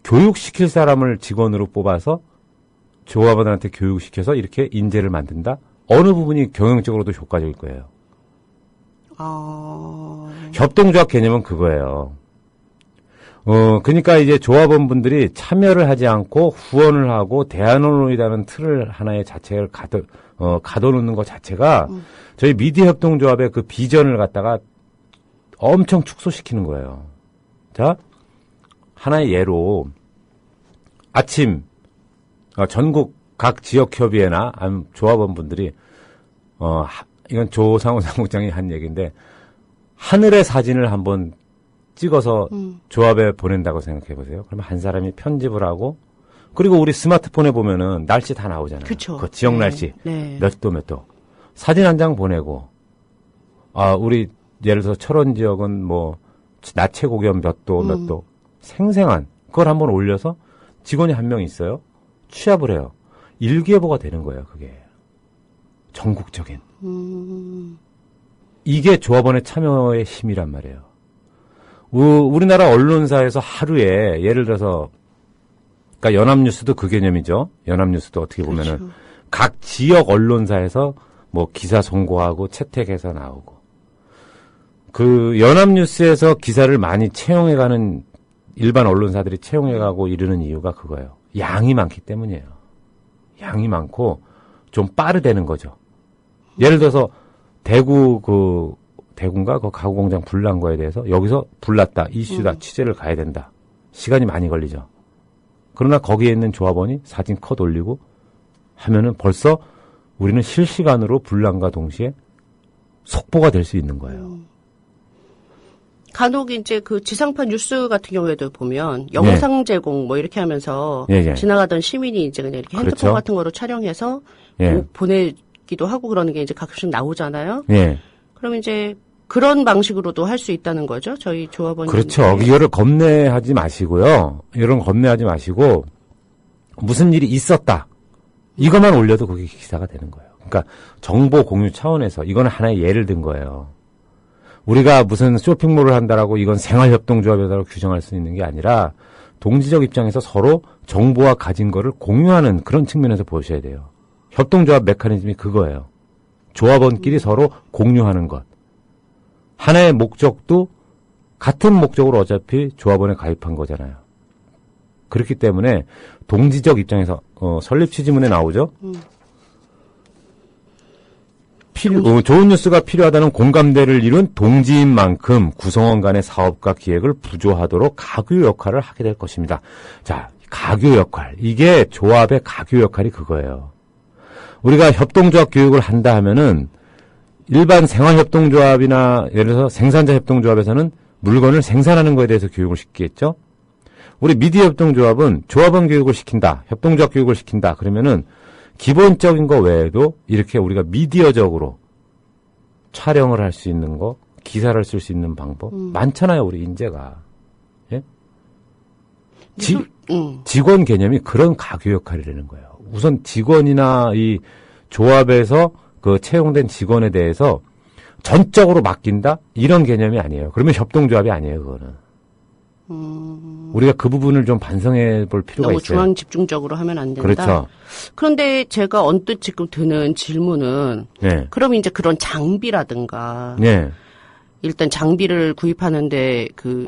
교육시킬 사람을 직원으로 뽑아서 조합원들한테 교육시켜서 이렇게 인재를 만든다? 어느 부분이 경영적으로도 효과적일 거예요. 협동조합 개념은 그거예요. 그러니까 이제 조합원분들이 참여를 하지 않고 후원을 하고 대안언론이라는 틀을 하나의 자체를 가둬놓는 것 자체가 저희 미디어 협동조합의 그 비전을 갖다가 엄청 축소시키는 거예요. 자, 하나의 예로 아침 전국 각 지역협의회나 조합원분들이 이건 조상호 사무장이 한 얘기인데 하늘의 사진을 한번 찍어서 조합에 보낸다고 생각해 보세요. 그러면 한 사람이 편집을 하고 그리고 우리 스마트폰에 보면은 날씨 다 나오잖아요. 그쵸. 그 지역 날씨 네. 몇 도 몇 도. 사진 한 장 보내고 우리 예를 들어서 철원 지역은 뭐 낮 최고 기온 몇 도 몇 도 생생한 그걸 한번 올려서 직원이 한 명 있어요. 취합을 해요. 일기예보가 되는 거예요. 그게 전국적인. 이게 조합원의 참여의 힘이란 말이에요. 우리나라 언론사에서 하루에 예를 들어서 그러니까 연합뉴스도 그 개념이죠. 연합뉴스도 어떻게 보면은 그렇죠. 각 지역 언론사에서 뭐 기사 송고하고 채택해서 나오고 그 연합뉴스에서 기사를 많이 채용해가는 일반 언론사들이 채용해가고 이러는 이유가 그거예요. 양이 많기 때문이에요. 양이 많고 좀 빠르다는 거죠. 예를 들어서 대구인가 그 가구 공장 불난 거에 대해서 여기서 불났다 이슈다 취재를 가야 된다. 시간이 많이 걸리죠. 그러나 거기에 있는 조합원이 사진 컷 올리고 하면은 벌써 우리는 실시간으로 불난과 동시에 속보가 될 수 있는 거예요. 간혹 이제 그 지상파 뉴스 같은 경우에도 보면 영상 제공 뭐 이렇게 하면서 예, 예. 지나가던 시민이 이제 그냥 이렇게 핸드폰 그렇죠. 같은 거로 촬영해서 예. 뭐 보내기도 하고 그러는 게 이제 가끔씩 나오잖아요. 예. 그럼 이제 그런 방식으로도 할 수 있다는 거죠. 저희 조합원님. 그렇죠. 이거를 겁내하지 마시고요. 이런 겁내하지 마시고 무슨 일이 있었다. 이것만 올려도 그게 기사가 되는 거예요. 그러니까 정보 공유 차원에서 이거는 하나의 예를 든 거예요. 우리가 무슨 쇼핑몰을 한다라고 이건 생활협동조합이라고 규정할 수 있는 게 아니라 동지적 입장에서 서로 정보와 가진 거를 공유하는 그런 측면에서 보셔야 돼요. 협동조합 메커니즘이 그거예요. 조합원끼리 서로 공유하는 것. 하나의 목적도 같은 목적으로 어차피 조합원에 가입한 거잖아요. 그렇기 때문에 동지적 입장에서 설립 취지문에 나오죠. 좋은 뉴스가 필요하다는 공감대를 이룬 동지인 만큼 구성원 간의 사업과 기획을 부조하도록 가교 역할을 하게 될 것입니다. 자, 가교 역할. 이게 조합의 가교 역할이 그거예요. 우리가 협동조합 교육을 한다 하면은 일반 생활협동조합이나 예를 들어서 생산자 협동조합에서는 물건을 생산하는 거에 대해서 교육을 시키겠죠. 우리 미디어협동조합은 조합원 교육을 시킨다. 협동조합 교육을 시킨다. 그러면은 기본적인 거 외에도 이렇게 우리가 미디어적으로 촬영을 할 수 있는 거, 기사를 쓸 수 있는 방법 많잖아요. 우리 인재가. 예? 직원 개념이 그런 가교 역할이라는 거예요. 우선 직원이나 이 조합에서 그 채용된 직원에 대해서 전적으로 맡긴다? 이런 개념이 아니에요. 그러면 협동조합이 아니에요, 그거는. 우리가 그 부분을 좀 반성해 볼 필요가 너무 있어요. 중앙 집중적으로 하면 안 된다. 그렇죠. 그런데 제가 언뜻 지금 드는 질문은 네. 그럼 이제 그런 장비라든가 네. 일단 장비를 구입하는데 그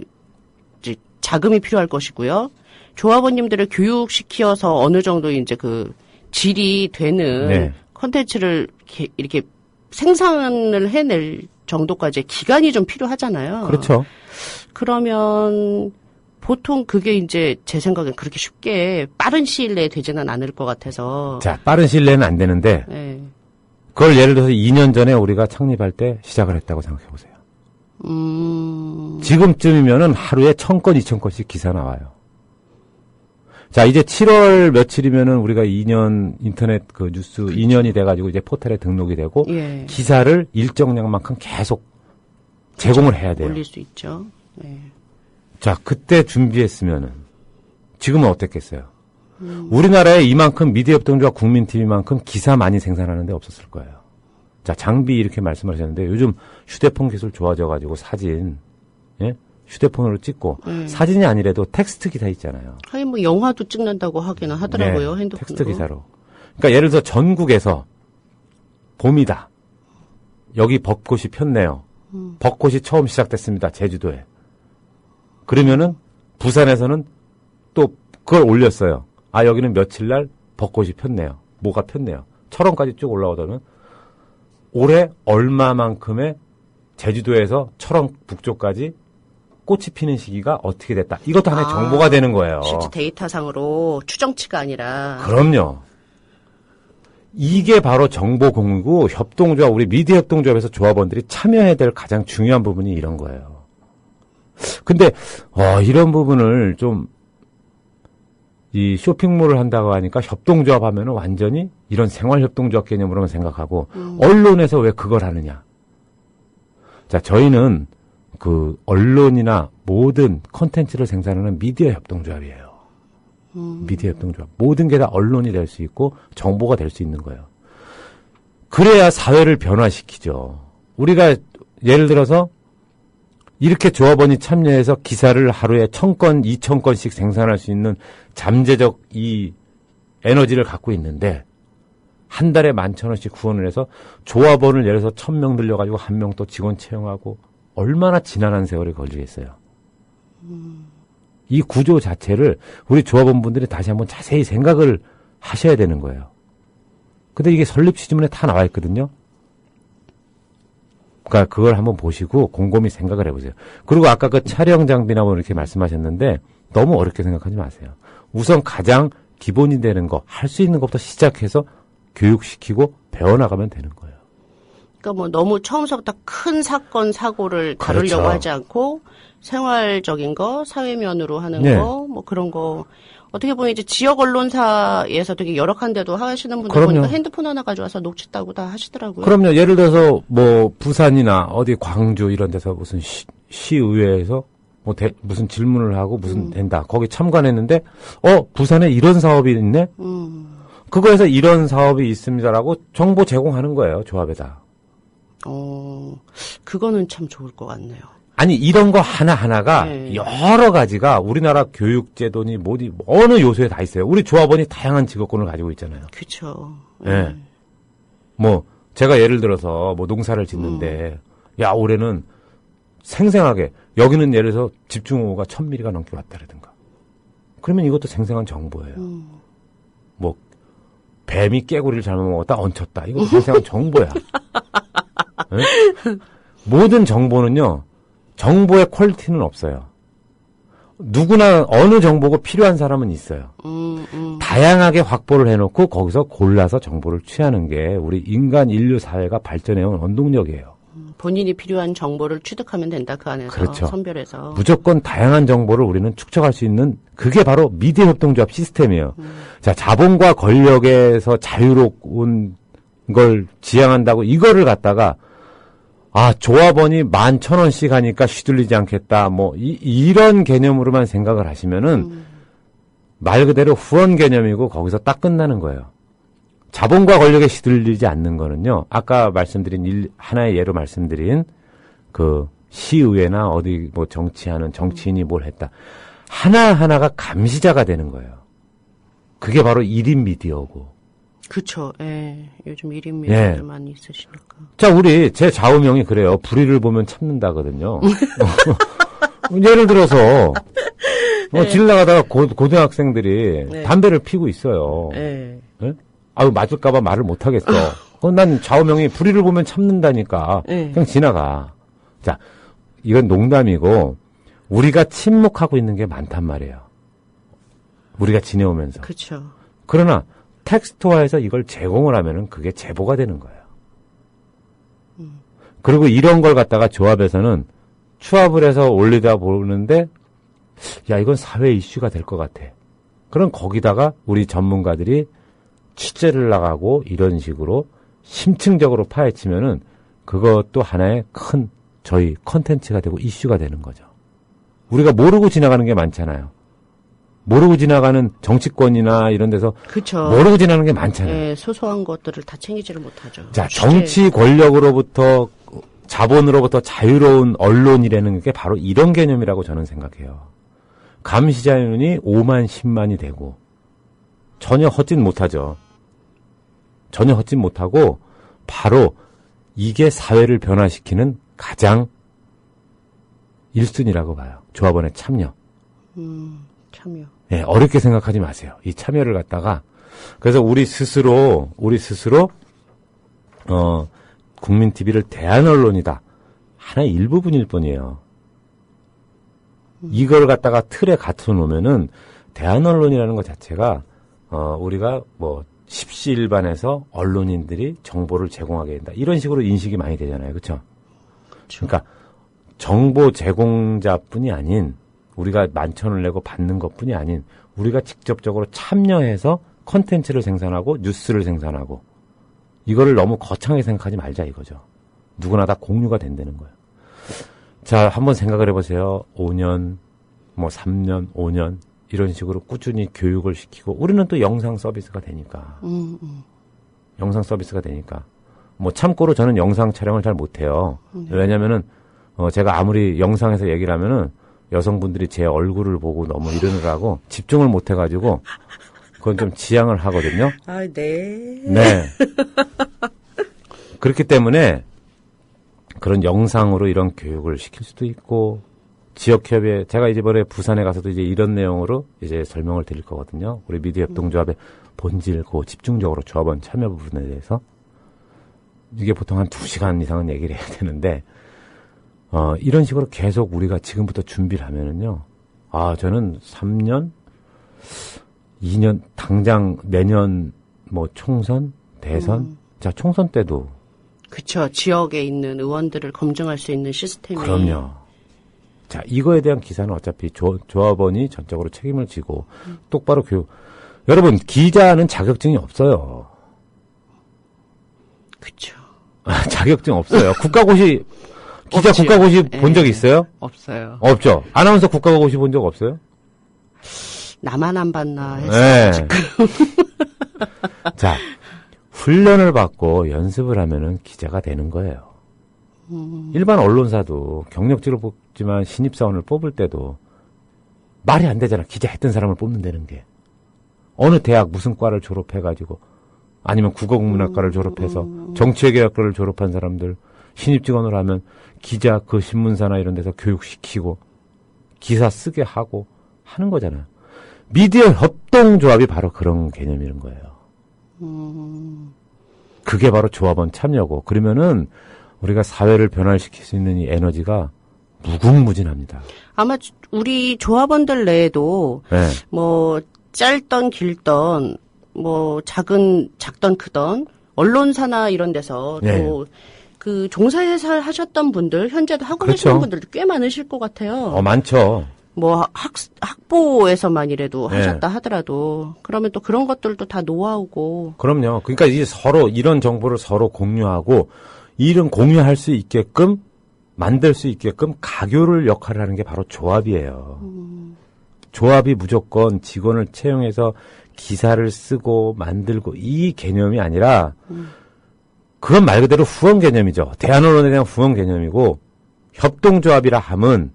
이제 자금이 필요할 것이고요. 조합원님들을 교육시켜서 어느 정도 이제 그 질이 되는 네. 콘텐츠를 이렇게 생산을 해낼 정도까지 기간이 좀 필요하잖아요. 그렇죠. 그러면 보통 그게 이제 제 생각엔 그렇게 쉽게 빠른 시일 내에 되지는 않을 것 같아서. 자, 빠른 시일 내는 안 되는데 네. 그걸 예를 들어서 2년 전에 우리가 창립할 때 시작을 했다고 생각해 보세요. 지금쯤이면은 하루에 1000건, 2000건씩 기사 나와요. 자, 이제 7월 며칠이면은 우리가 2년 인터넷 그 뉴스 2년이 돼가지고 이제 포털에 등록이 되고 예. 기사를 일정량만큼 계속 제공을 해야 돼요. 올릴 수 있죠. 네. 자, 그때 준비했으면은 지금은 어땠겠어요? 우리나라에 이만큼 미디어협동조합 국민TV만큼 기사 많이 생산하는데 없었을 거예요. 자, 장비 이렇게 말씀하셨는데 요즘 휴대폰 기술 좋아져가지고 사진, 예? 휴대폰으로 찍고 사진이 아니라도 텍스트 기사 있잖아요. 하긴 뭐 영화도 찍는다고 하기는 하더라고요. 네, 핸드폰으로. 텍스트 기사로. 그러니까 예를 들어서 전국에서 봄이다. 여기 벚꽃이 폈네요. 벚꽃이 처음 시작됐습니다. 제주도에. 그러면은 부산에서는 또 그걸 올렸어요. 아, 여기는 며칠 날 벚꽃이 폈네요. 뭐가 폈네요. 철원까지 쭉 올라오다면 올해 얼마만큼의 제주도에서 철원 북쪽까지 꽃이 피는 시기가 어떻게 됐다. 이것도 하나의 정보가 되는 거예요. 실제 데이터상으로 추정치가 아니라. 그럼요. 이게 바로 정보 공유고 협동조합, 우리 미디어 협동조합에서 조합원들이 참여해야 될 가장 중요한 부분이 이런 거예요. 근데 이런 부분을 좀 이 쇼핑몰을 한다고 하니까 협동조합 하면은 완전히 이런 생활협동조합 개념으로만 생각하고 언론에서 왜 그걸 하느냐. 자, 저희는 그 언론이나 모든 콘텐츠를 생산하는 미디어 협동조합이에요. 미디어 협동조합. 모든 게 다 언론이 될 수 있고 정보가 될 수 있는 거예요. 그래야 사회를 변화시키죠. 우리가 예를 들어서 이렇게 조합원이 참여해서 기사를 하루에 1000건, 2000건씩 생산할 수 있는 잠재적 이 에너지를 갖고 있는데 한 달에 11,000원씩 후원을 해서 조합원을 예를 들어서 1000명 들려가지고 한 명 또 직원 채용하고 얼마나 지난한 세월이 걸리겠어요. 이 구조 자체를 우리 조합원분들이 다시 한번 자세히 생각을 하셔야 되는 거예요. 근데 이게 설립 취지문에 다 나와 있거든요. 그러니까 그걸 한번 보시고 곰곰이 생각을 해보세요. 그리고 아까 그 촬영 장비나 뭐 이렇게 말씀하셨는데 너무 어렵게 생각하지 마세요. 우선 가장 기본이 되는 거, 할 수 있는 것부터 시작해서 교육시키고 배워나가면 되는 거예요. 그러니까 뭐 너무 처음서부터 큰 사건, 사고를 다루려고 그렇죠. 하지 않고 생활적인 거, 사회면으로 하는 네. 거, 뭐 그런 거. 어떻게 보면 이제 지역 언론사에서 되게 열악한데도 하시는 분들 그럼요. 보니까 핸드폰 하나 가져와서 녹취따고 다 하시더라고요. 그럼요. 예를 들어서 뭐 부산이나 어디 광주 이런 데서 무슨 시의회에서 뭐 무슨 질문을 하고 무슨 된다. 거기 참관했는데 부산에 이런 사업이 있네. 그거에서 이런 사업이 있습니다라고 정보 제공하는 거예요. 조합에다. 그거는 참 좋을 것 같네요. 아니 이런 거 하나하나가 네. 여러 가지가 우리나라 교육제도니 뭐니 어느 요소에 다 있어요. 우리 조합원이 다양한 직업군을 가지고 있잖아요. 그쵸. 예. 뭐 제가 예를 들어서 뭐 농사를 짓는데 야 올해는 생생하게 여기는 예를 들어서 집중호우가 1000mm가 넘게 왔다라든가. 그러면 이것도 생생한 정보예요. 뭐 뱀이 깨구리를 잘못 먹었다 얹혔다. 이것도 생생한 정보야. 예? 모든 정보는요. 정보의 퀄리티는 없어요. 누구나 어느 정보가 필요한 사람은 있어요. 다양하게 확보를 해놓고 거기서 골라서 정보를 취하는 게 우리 인간 인류 사회가 발전해온 원동력이에요. 본인이 필요한 정보를 취득하면 된다. 그 안에서 그렇죠. 선별해서. 무조건 다양한 정보를 우리는 축적할 수 있는 그게 바로 미디어 협동조합 시스템이에요. 자, 자본과 권력에서 자유로운 걸 지향한다고 이거를 갖다가 조합원이 11,000원씩 하니까 휘둘리지 않겠다. 뭐 이런 개념으로만 생각을 하시면은 말 그대로 후원 개념이고 거기서 딱 끝나는 거예요. 자본과 권력에 휘둘리지 않는 거는요. 아까 말씀드린 하나의 예로 말씀드린 그 시의회나 어디 뭐 정치하는 정치인이 뭘 했다. 하나하나가 감시자가 되는 거예요. 그게 바로 1인 미디어고. 그쵸. 예. 요즘 1인 미디어들 많이 있으시니까. 자, 제 좌우명이 그래요. 불의를 보면 참는다거든요. 예를 들어서 지나가다가 고등학생들이 담배를 피고 있어요. 예. 네? 맞을까봐 말을 못 하겠어. 난 좌우명이 불의를 보면 참는다니까. 그냥 지나가. 자, 이건 농담이고 우리가 침묵하고 있는 게 많단 말이에요. 우리가 지내오면서. 그쵸. 그러나 텍스트화해서 이걸 제공을 하면은 그게 제보가 되는 거예요. 그리고 이런 걸 갖다가 조합에서는 추합을 해서 올리다 보는데 야, 이건 사회 이슈가 될 것 같아. 그럼 거기다가 우리 전문가들이 취재를 나가고 이런 식으로 심층적으로 파헤치면은 그것도 하나의 큰 저희 컨텐츠가 되고 이슈가 되는 거죠. 우리가 모르고 지나가는 게 많잖아요. 모르고 지나가는 정치권이나 이런 데서 그쵸. 모르고 지나가는 게 많잖아요. 예, 소소한 것들을 다 챙기지를 못하죠. 자, 정치 권력으로부터 자본으로부터 자유로운 언론이라는 게 바로 이런 개념이라고 저는 생각해요. 감시자율이 5만, 10만이 되고 전혀 헛짓 못하죠. 전혀 헛짓 못하고 바로 이게 사회를 변화시키는 가장 1순위라고 봐요. 조합원의 참여. 참여. 예, 어렵게 생각하지 마세요. 이 참여를 갖다가 그래서 우리 스스로 국민 TV를 대한 언론이다. 하나의 일부분일 뿐이에요. 이걸 갖다가 틀에 갖춰 놓으면은 대한 언론이라는 것 자체가 우리가 뭐 십시일반에서 언론인들이 정보를 제공하게 된다. 이런 식으로 인식이 많이 되잖아요. 그렇죠? 그러니까 정보 제공자뿐이 아닌 우리가 11,000원을 내고 받는 것뿐이 아닌 우리가 직접적으로 참여해서 콘텐츠를 생산하고 뉴스를 생산하고 이거를 너무 거창하게 생각하지 말자 이거죠. 누구나 다 공유가 된다는 거예요. 자, 한번 생각을 해보세요. 5년, 뭐 3년, 5년 이런 식으로 꾸준히 교육을 시키고 우리는 또 영상 서비스가 되니까 영상 서비스가 되니까 뭐 참고로 저는 영상 촬영을 잘 못해요. 왜냐면은 제가 아무리 영상에서 얘기를 하면은 여성분들이 제 얼굴을 보고 너무 이러느라고 집중을 못 해가지고 그건 좀 지양을 하거든요. 아, 네. 네. 그렇기 때문에 그런 영상으로 이런 교육을 시킬 수도 있고 지역협의회 제가 이번에 부산에 가서도 이제 이런 내용으로 이제 설명을 드릴 거거든요. 우리 미디어 협동조합의 본질, 그 집중적으로 조합원 참여 부분에 대해서 이게 보통 한 2시간 이상은 얘기를 해야 되는데 이런 식으로 계속 우리가 지금부터 준비를 하면은요. 저는 3년, 2년 당장 내년 뭐 총선, 대선, 자 총선 때도 그쵸. 지역에 있는 의원들을 검증할 수 있는 시스템이. 그럼요. 자, 이거에 대한 기사는 어차피 조합원이 전적으로 책임을 지고 똑바로 교육. 여러분, 기자는 자격증이 없어요. 그쵸. 자격증 없어요. 국가고시, 기자 없지. 국가고시 본 적 있어요? 없어요. 없죠. 아나운서 국가고시 본 적 없어요? 나만 안 봤나 했어요. 네. 자, 훈련을 받고 연습을 하면은 기자가 되는 거예요. 일반 언론사도 경력직을 싶지만 신입사원을 뽑을 때도 말이 안 되잖아. 기자 했던 사람을 뽑는다는 게. 어느 대학 무슨 과를 졸업해가지고 아니면 국어국문학과를 졸업해서 정치외교학과를 졸업한 사람들 신입 직원을 하면 기자 그 신문사나 이런 데서 교육시키고 기사 쓰게 하고 하는 거잖아요. 미디어 협동조합이 바로 그런 개념인 거예요. 그게 바로 조합원 참여고 그러면은 우리가 사회를 변화시킬 수 있는 이 에너지가 무궁무진합니다. 아마 우리 조합원들 내에도 네. 뭐 짧던 길던 뭐 작던 크던 언론사나 이런 데서 네. 또 그 종사회사 하셨던 분들 현재도 하고 그렇죠. 계시는 분들도 꽤 많으실 것 같아요. 많죠. 뭐 학보에서만이라도 네. 하셨다 하더라도 그러면 또 그런 것들도 다 노하우고 그럼요. 그러니까 이제 서로 이런 정보를 서로 공유하고 이런 공유할 수 있게끔 만들 수 있게끔 가교를 역할을 하는 게 바로 조합이에요. 조합이 무조건 직원을 채용해서 기사를 쓰고 만들고 이 개념이 아니라 그건 말 그대로 후원 개념이죠. 대한언론에 대한 후원 개념이고 협동조합이라 함은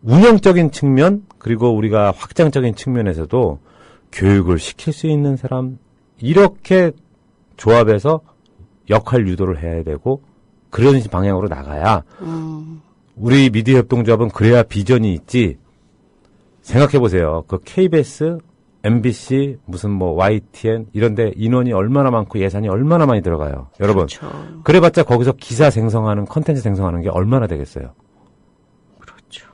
운영적인 측면 그리고 우리가 확장적인 측면에서도 교육을 시킬 수 있는 사람 이렇게 조합에서 역할 유도를 해야 되고 그런 방향으로 나가야 우리 미디어 협동조합은 그래야 비전이 있지. 생각해 보세요. 그 KBS, MBC, 무슨 뭐 YTN 이런데 인원이 얼마나 많고 예산이 얼마나 많이 들어가요. 여러분. 그렇죠. 그래봤자 거기서 기사 생성하는 컨텐츠 생성하는 게 얼마나 되겠어요. 그렇죠.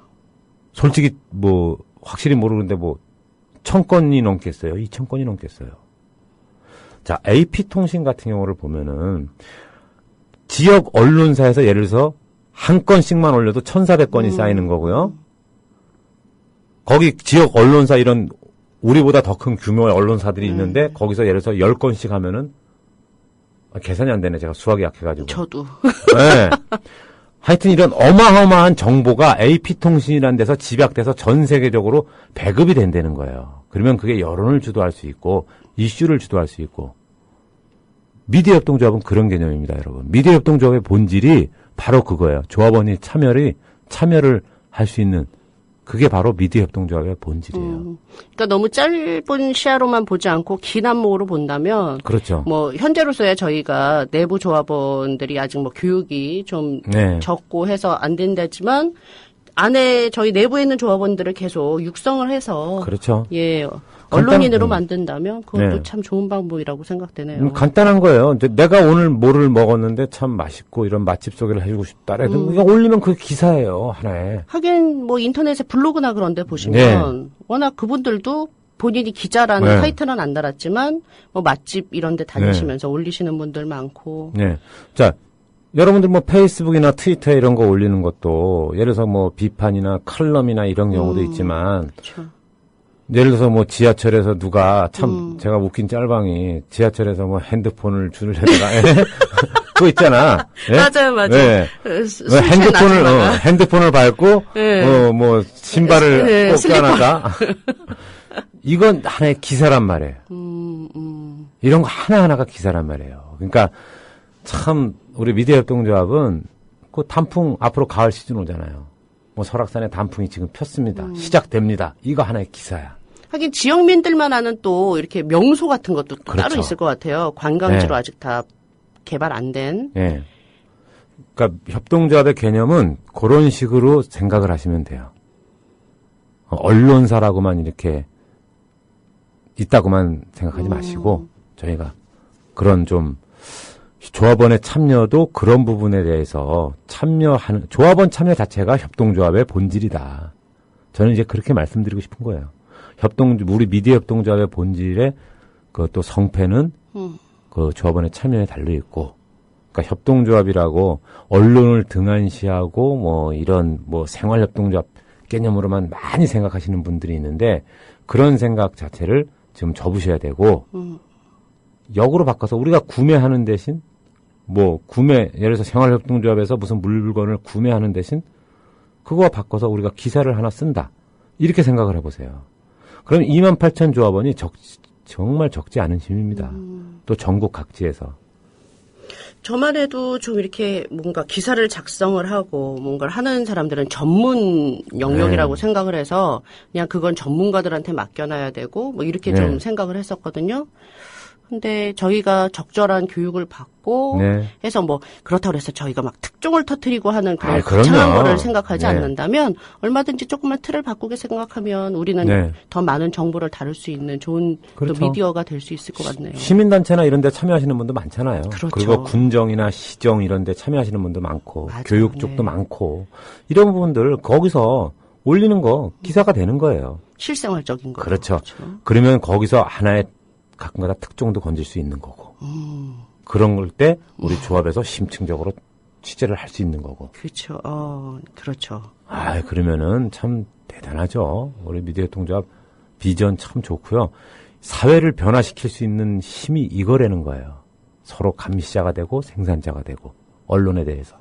솔직히 뭐 확실히 모르는데 뭐 1,000건이 넘겠어요. 2,000건이 넘겠어요. 자, AP통신 같은 경우를 보면은 지역 언론사에서 예를 들어서 한 건씩만 올려도 1,400건이 쌓이는 거고요. 거기 지역 언론사 이런 우리보다 더 큰 규모의 언론사들이 있는데 거기서 예를 들어서 10건씩 하면은 계산이 안 되네. 제가 수학이 약해가지고. 저도. 네. 하여튼 이런 어마어마한 정보가 AP통신이라는 데서 집약돼서 전 세계적으로 배급이 된다는 거예요. 그러면 그게 여론을 주도할 수 있고 이슈를 주도할 수 있고 미디어 협동조합은 그런 개념입니다, 여러분. 미디어 협동조합의 본질이 바로 그거예요. 조합원이 참여를 할 수 있는 그게 바로 미디어 협동조합의 본질이에요. 그러니까 너무 짧은 시야로만 보지 않고 긴 안목으로 본다면 그렇죠. 뭐 현재로서야 저희가 내부 조합원들이 아직 뭐 교육이 좀 네. 적고 해서 안 된다지만 안에 저희 내부에 있는 조합원들을 계속 육성을 해서 그렇죠. 예 언론인으로 간단- 만든다면 그것도 네. 참 좋은 방법이라고 생각되네요. 간단한 거예요. 이제 내가 오늘 뭐를 먹었는데 참 맛있고 이런 맛집 소개를 해주고 싶다라든 이거 올리면 그게 기사예요, 하나에. 하긴 뭐 인터넷에 블로그나 그런 데 보시면 워낙 그분들도 본인이 기자라는 네. 타이틀은 안 달았지만 뭐 맛집 이런 데 다니시면서 올리시는 분들 많고 네. 자, 여러분들 뭐 페이스북이나 트위터에 이런 거 올리는 것도 예를 들어서 뭐 비판이나 칼럼이나 이런 경우도 있지만 그렇죠. 예를 들어서 뭐 지하철에서 누가 참 제가 웃긴 짤방이 지하철에서 뭐 핸드폰을 줄을 대다가 그거 있잖아. 예? 맞아요. 예. 술취한 핸드폰을 아줌마가. 핸드폰을 밟고 예. 뭐 신발을 예, 꼭 슬리퍼. 껴나가. 이건 하나의 기사란 말이에요. 이런 거 하나하나가 기사란 말이에요. 그러니까 참 우리 미디어 협동조합은 그 단풍 앞으로 가을 시즌 오잖아요. 뭐 설악산에 단풍이 지금 폈습니다. 시작됩니다. 이거 하나의 기사야. 하긴 지역민들만 아는 또 이렇게 명소 같은 것도 그렇죠. 따로 있을 것 같아요. 관광지로 네. 아직 다 개발 안 된. 예. 그러니까 협동조합의 개념은 그런 식으로 생각을 하시면 돼요. 언론사라고만 이렇게 있다고만 생각하지 마시고 저희가 그런 좀 조합원의 참여도 그런 부분에 대해서 참여하는 조합원 참여 자체가 협동조합의 본질이다. 저는 이제 그렇게 말씀드리고 싶은 거예요. 우리 미디어 협동조합의 본질의 그 또 성패는 그 조합원의 참여에 달려 있고, 그러니까 협동조합이라고 언론을 등한시하고 뭐 이런 뭐 생활협동조합 개념으로만 많이 생각하시는 분들이 있는데 그런 생각 자체를 지금 접으셔야 되고 역으로 바꿔서 우리가 구매하는 대신 뭐 예를 들어서 생활협동조합에서 무슨 물건을 구매하는 대신 그거와 바꿔서 우리가 기사를 하나 쓴다. 이렇게 생각을 해보세요. 그럼 28,000 조합원이 정말 적지 않은 힘입니다. 또 전국 각지에서. 저만 해도 좀 이렇게 뭔가 기사를 작성을 하고 뭔가를 하는 사람들은 전문 영역이라고 네. 생각을 해서 그냥 그건 전문가들한테 맡겨놔야 되고 뭐 이렇게 네. 좀 생각을 했었거든요. 근데 저희가 적절한 교육을 받고 네. 해서 뭐 그렇다고 해서 저희가 막 특종을 터뜨리고 하는 그런 그럼요. 거창한 거를 생각하지 네. 않는다면 얼마든지 조금만 틀을 바꾸게 생각하면 우리는 네. 더 많은 정보를 다룰 수 있는 좋은 그렇죠. 또 미디어가 될 수 있을 것 같네요. 시민단체나 이런 데 참여하시는 분도 많잖아요. 그렇죠. 그리고 군정이나 시정 이런 데 참여하시는 분도 많고 맞아요. 교육 쪽도 네. 많고 이런 부분들 거기서 올리는 거 기사가 되는 거예요. 실생활적인 거. 그렇죠. 그러면 거기서 하나의 가끔가다 특종도 건질 수 있는 거고 그런 걸 때 우리 조합에서 심층적으로 취재를 할 수 있는 거고. 그렇죠. 그렇죠. 아, 그러면은 참 대단하죠. 우리 미디어협동조합 비전 참 좋고요. 사회를 변화시킬 수 있는 힘이 이거라는 거예요. 서로 감시자가 되고 생산자가 되고 언론에 대해서.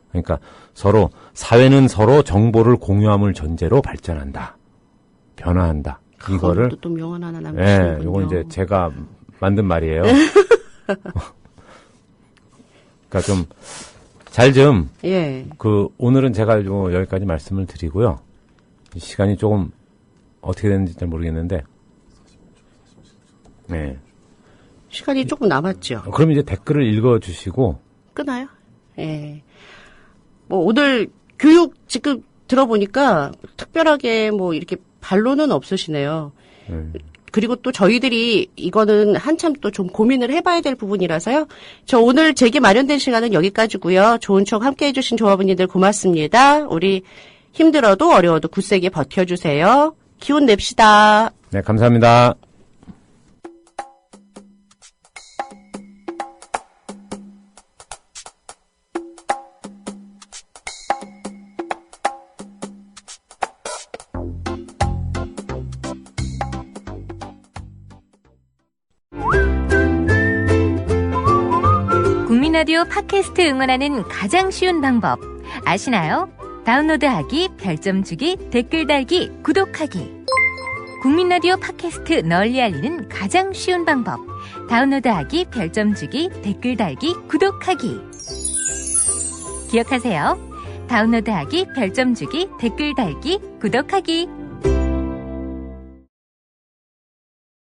그러니까 서로 사회는 서로 정보를 공유함을 전제로 발전한다. 변화한다. 이거를 또 명언 하나 남기시는군요. 예, 요건 이제 제가 만든 말이에요. 그러니까 좀 잘 좀 예. 오늘은 제가 좀 여기까지 말씀을 드리고요. 시간이 조금 어떻게 됐는지 잘 모르겠는데. 네. 시간이 조금 남았죠. 그럼 이제 댓글을 읽어 주시고 끊어요? 예. 뭐 오늘 교육 지금 들어보니까 특별하게 뭐 이렇게 반론은 없으시네요. 그리고 또 저희들이 이거는 한참 또 좀 고민을 해봐야 될 부분이라서요. 저 오늘 제게 마련된 시간은 여기까지고요. 좋은 추억 함께해 주신 조합원님들 고맙습니다. 우리 힘들어도 어려워도 굳세게 버텨주세요. 기운 냅시다. 네, 감사합니다. 국민라디오 팟캐스트 응원하는 가장 쉬운 방법 아시나요? 다운로드하기, 별점 주기, 댓글 달기, 구독하기. 국민라디오 팟캐스트 널리 알리는 가장 쉬운 방법. 다운로드하기, 별점 주기, 댓글 달기, 구독하기. 기억하세요. 다운로드하기, 별점 주기, 댓글 달기, 구독하기.